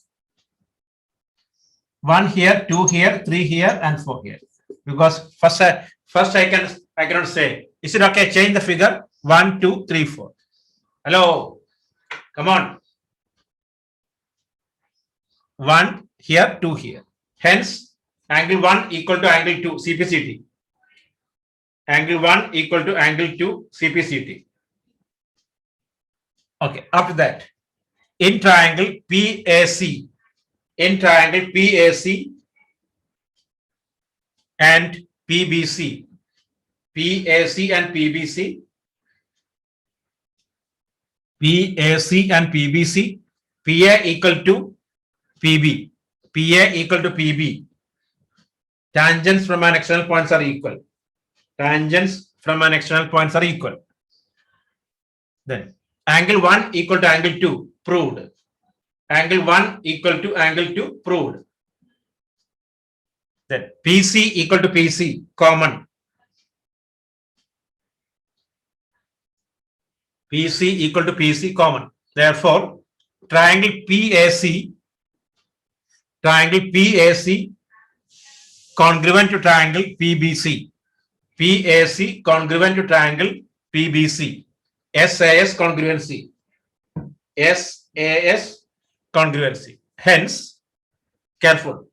1 here, 2 here, 3 here, and 4 here. Because first I cannot say. Is it okay? Change the figure. 1, 2, 3, 4. Hello. Come on. 1 here, 2 here. Hence, angle 1 equal to angle 2, CPCT. Angle 1 equal to angle 2, CPCT. Okay, after that, in triangle PAC, in triangle PAC and PBC, PAC and PBC, PAC and PBC, PA equal to PB. PA equal to PB. Tangents from an external points are equal. Tangents from an external points are equal. Then angle 1 equal to angle 2 proved. Angle 1 equal to angle 2 proved. Then PC equal to PC common. PC equal to PC common. Therefore, triangle PAC congruent to triangle PBC. PAC congruent to triangle PBC. SAS congruency. SAS congruency. Hence, careful.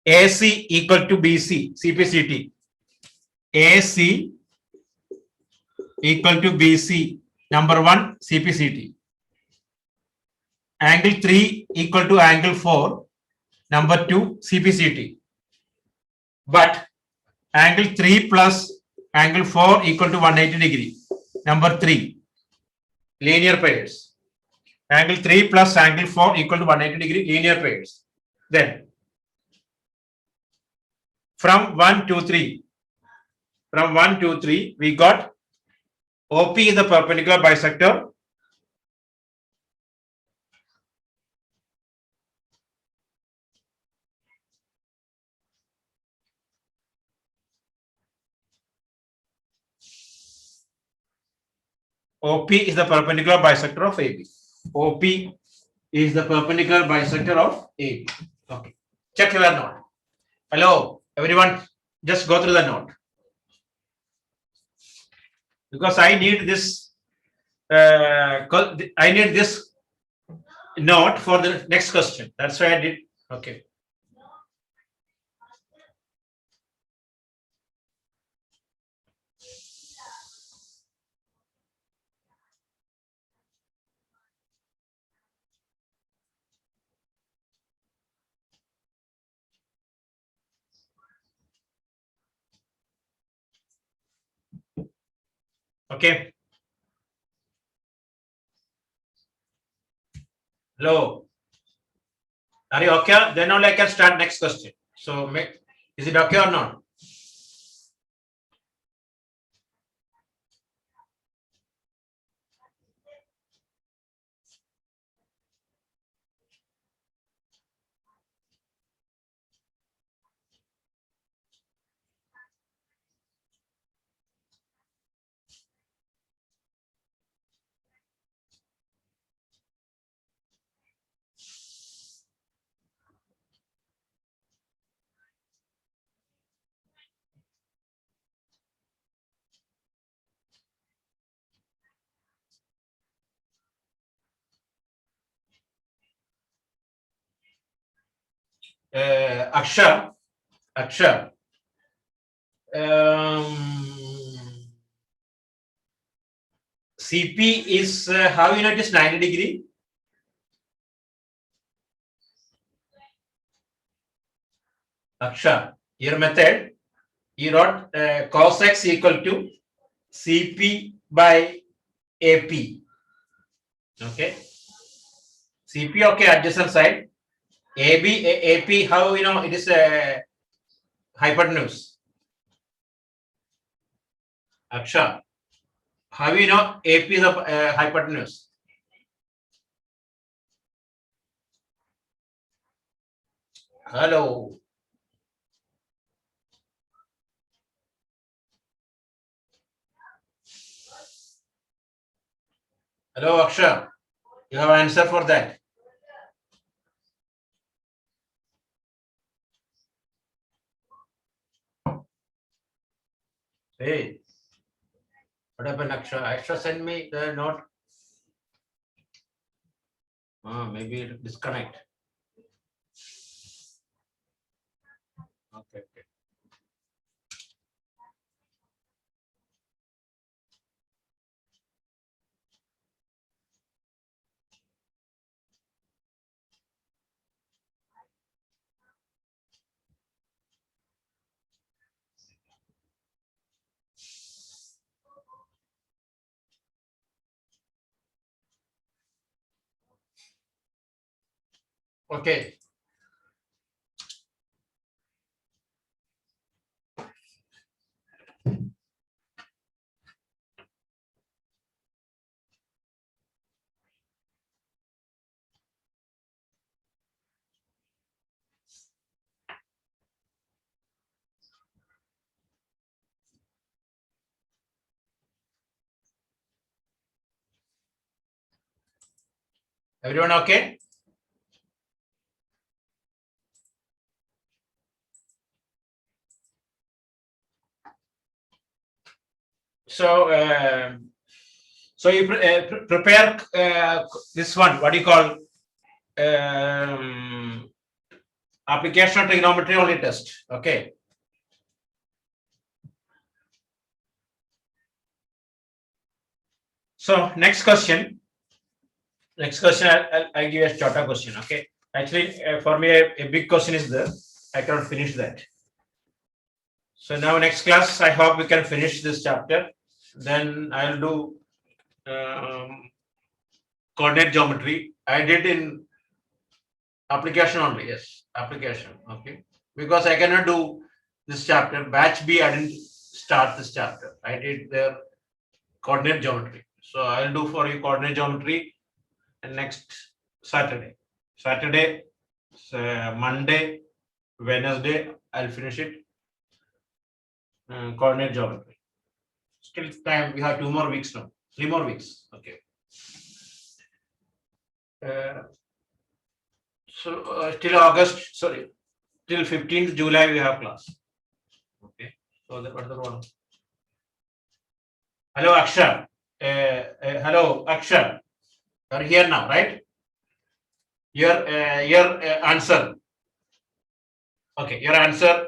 AC equal to BC, CPCT. AC equal to BC, number 1, CPCT. Angle 3 equal to angle 4, number 2, CPCT. But angle 3 plus angle 4 equal to 180 degree, number 3, linear pairs. Angle 3 plus angle 4 equal to 180 degree, linear pairs. Then from 1 to 3, we got OP is the perpendicular bisector. OP is the perpendicular bisector of AB. OP is the perpendicular bisector of AB. Okay. Check your note. Hello, everyone. Just go through the note. Because I need this. I need this note for the next question. That's why I did. Okay. Okay. Hello. Are you okay? Then only I can start next question. So, is it okay or not? Aksha, CP is how you know it is 90 degree? Aksha, your method, you wrote cos x equal to CP by AP. Okay. CP, okay, adjacent side. AP, how you know it is a hypotenuse? Aksha, how you know AP is a hypotenuse? Hello. Hello, Aksha. You have an answer for that? Hey, what happened, Aksha? Aksha send me the note. Maybe it disconnect. Okay. Okay. Everyone okay? So, you prepare this one. What do you call application of trigonometry only test? Okay. So next question. Next question. I'll give a shorter question. Okay. Actually, for me, a big question is there. I cannot finish that. So now next class, I hope we can finish this chapter. Then I'll do coordinate geometry. I did in application only. Yes, application. Okay. Because I cannot do this chapter. Batch B, I didn't start this chapter. I did the coordinate geometry. So I'll do for you coordinate geometry and next Saturday. Saturday, Monday, Wednesday, I'll finish it. Coordinate geometry. Still time, we have 2 more weeks now. 3 more weeks. Okay. Till August, sorry, till 15th July we have class. Okay. So that what the one. Hello Aksha. Hello Aksha. You are here now, right? Your answer. Okay, your answer.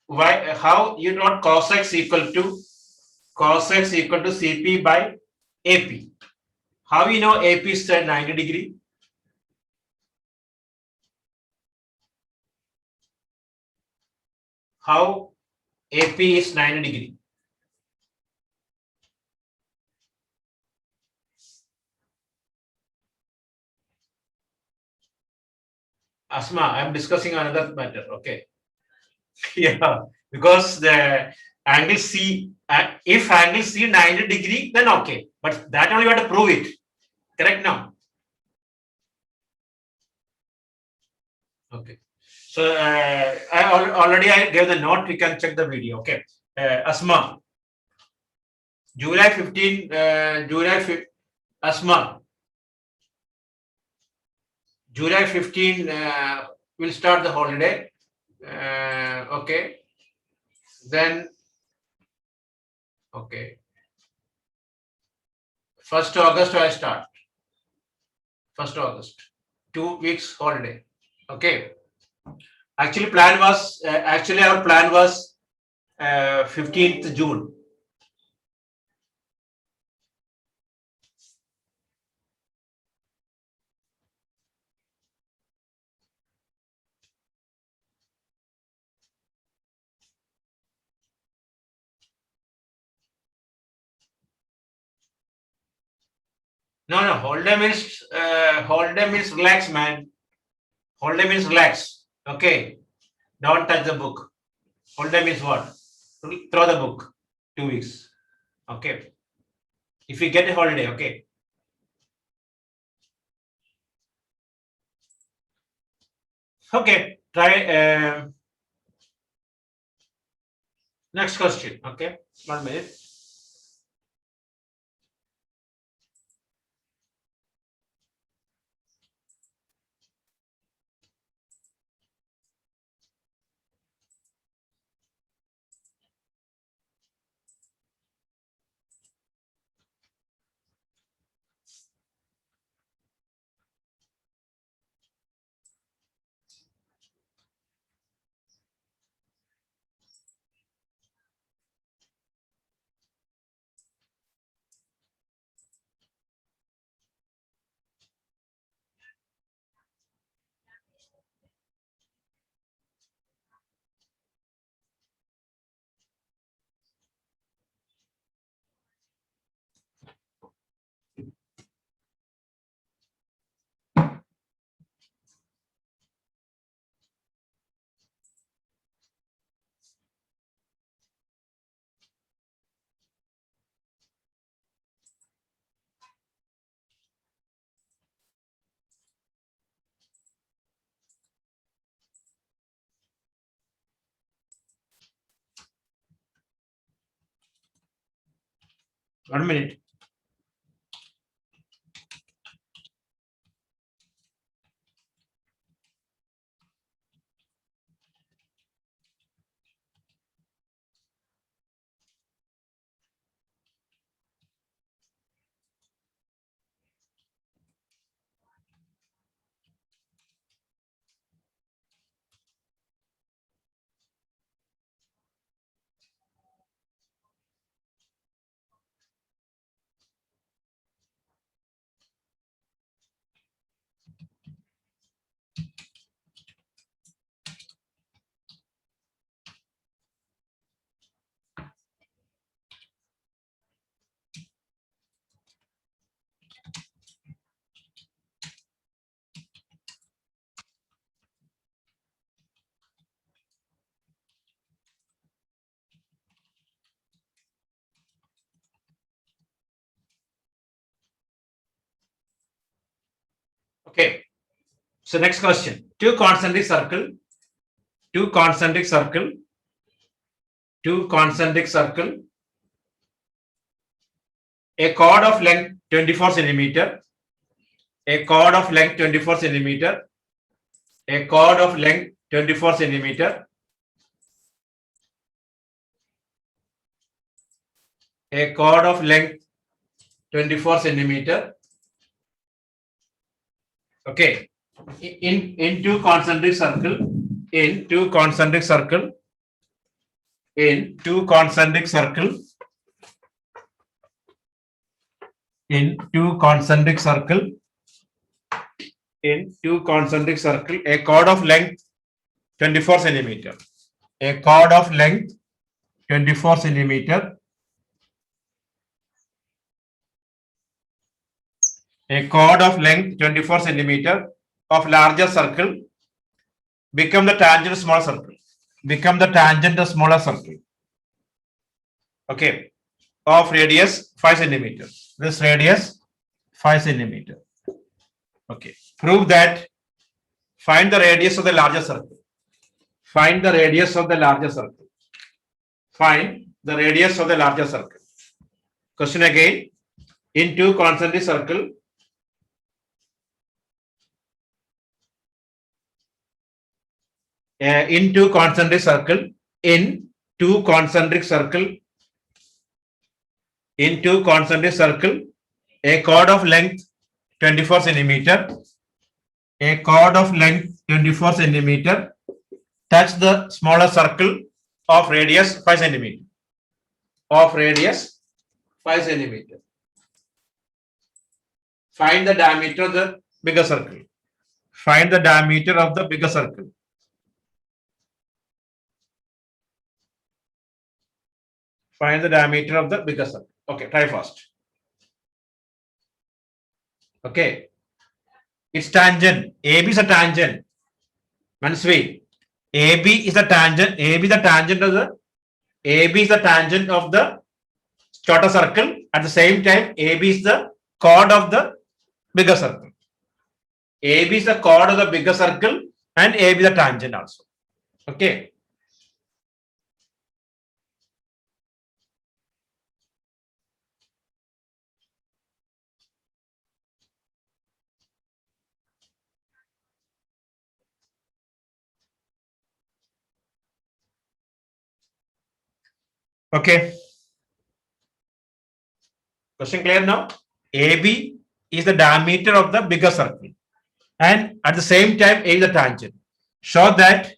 Why? How you not cos x equal to CP by AP? How you know AP is 90 degree? How AP is 90 degree? Asma, I am discussing another matter. Okay. Yeah, because the angle C, if angle C 90 degree, then okay. But that only you have to prove it. Correct now? Okay. So already I gave the note. We can check the video. Okay. Asma, July 15, Asma, July 15 will start the holiday. Okay. Then, okay. 1st August I start. 1st August. 2 weeks holiday. Okay. Actually, our plan was 15th June. No, holiday means relax, man. Holiday means relax. Okay. Don't touch the book. Holiday means what? Throw the book. 2 weeks. Okay. If you get a holiday, okay. Okay. Try next question. Okay. 1 minute. 1 minute. Okay. So next question. Two concentric circle. Two concentric circle. Two concentric circle. A chord of length 24 centimeter. A chord of length 24 centimeter. A chord of length 24 centimeter. A chord of length 24 centimeter. Okay. In two concentric circle. In two concentric circle. In two concentric circle. In two concentric circle. In two concentric circle, a chord of length 24 centimeter. A chord of length 24 centimeter. A chord of length 24 centimeter of larger circle become the tangent smaller circle. Become the tangent of smaller circle. Okay. Of radius 5 centimeter. This radius 5 centimeter. Okay. Prove that. Find the radius of the larger circle. Find the radius of the larger circle. Find the radius of the larger circle. Question again. In two concentric circle. In two concentric circle. In two concentric circle. In two concentric circle. A chord of length 24 centimeter. A chord of length 24 centimeter touch the smaller circle of radius 5 centimeter. Of radius 5 centimeter. Find the diameter of the bigger circle. Find the diameter of the bigger circle. Find the diameter of the bigger circle. Okay, try first. Okay. It's tangent. AB is a tangent. Mansui. AB is a tangent. AB is the tangent of the AB is the tangent of the shorter circle. At the same time, AB is the chord of the bigger circle. AB is the chord of the bigger circle and AB is the tangent also. Okay. Okay. Question clear now? AB is the diameter of the bigger circle. And at the same time, A is the tangent. Show that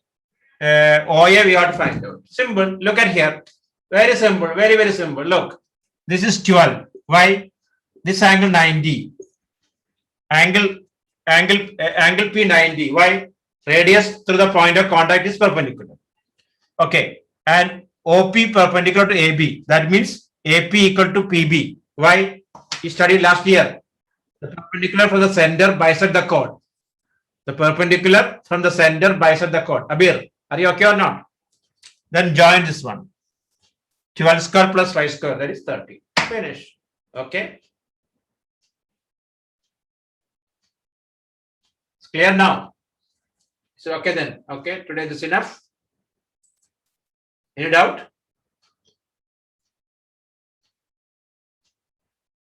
OA we have to find out. Simple. Look at here. Very simple. Very, very simple. Look. This is 12. Why? This angle 90. Angle P 90. Why? Radius through the point of contact is perpendicular. Okay. And OP perpendicular to AB. That means AP equal to PB. Why? You studied last year. The perpendicular from the center bisect the chord. The perpendicular from the center bisect the chord. Abir, are you okay or not? Then join this one. 12 square plus 5 square, that is 30. Finish. Okay. It's clear now. So okay then. Okay. Today this is enough. Any doubt?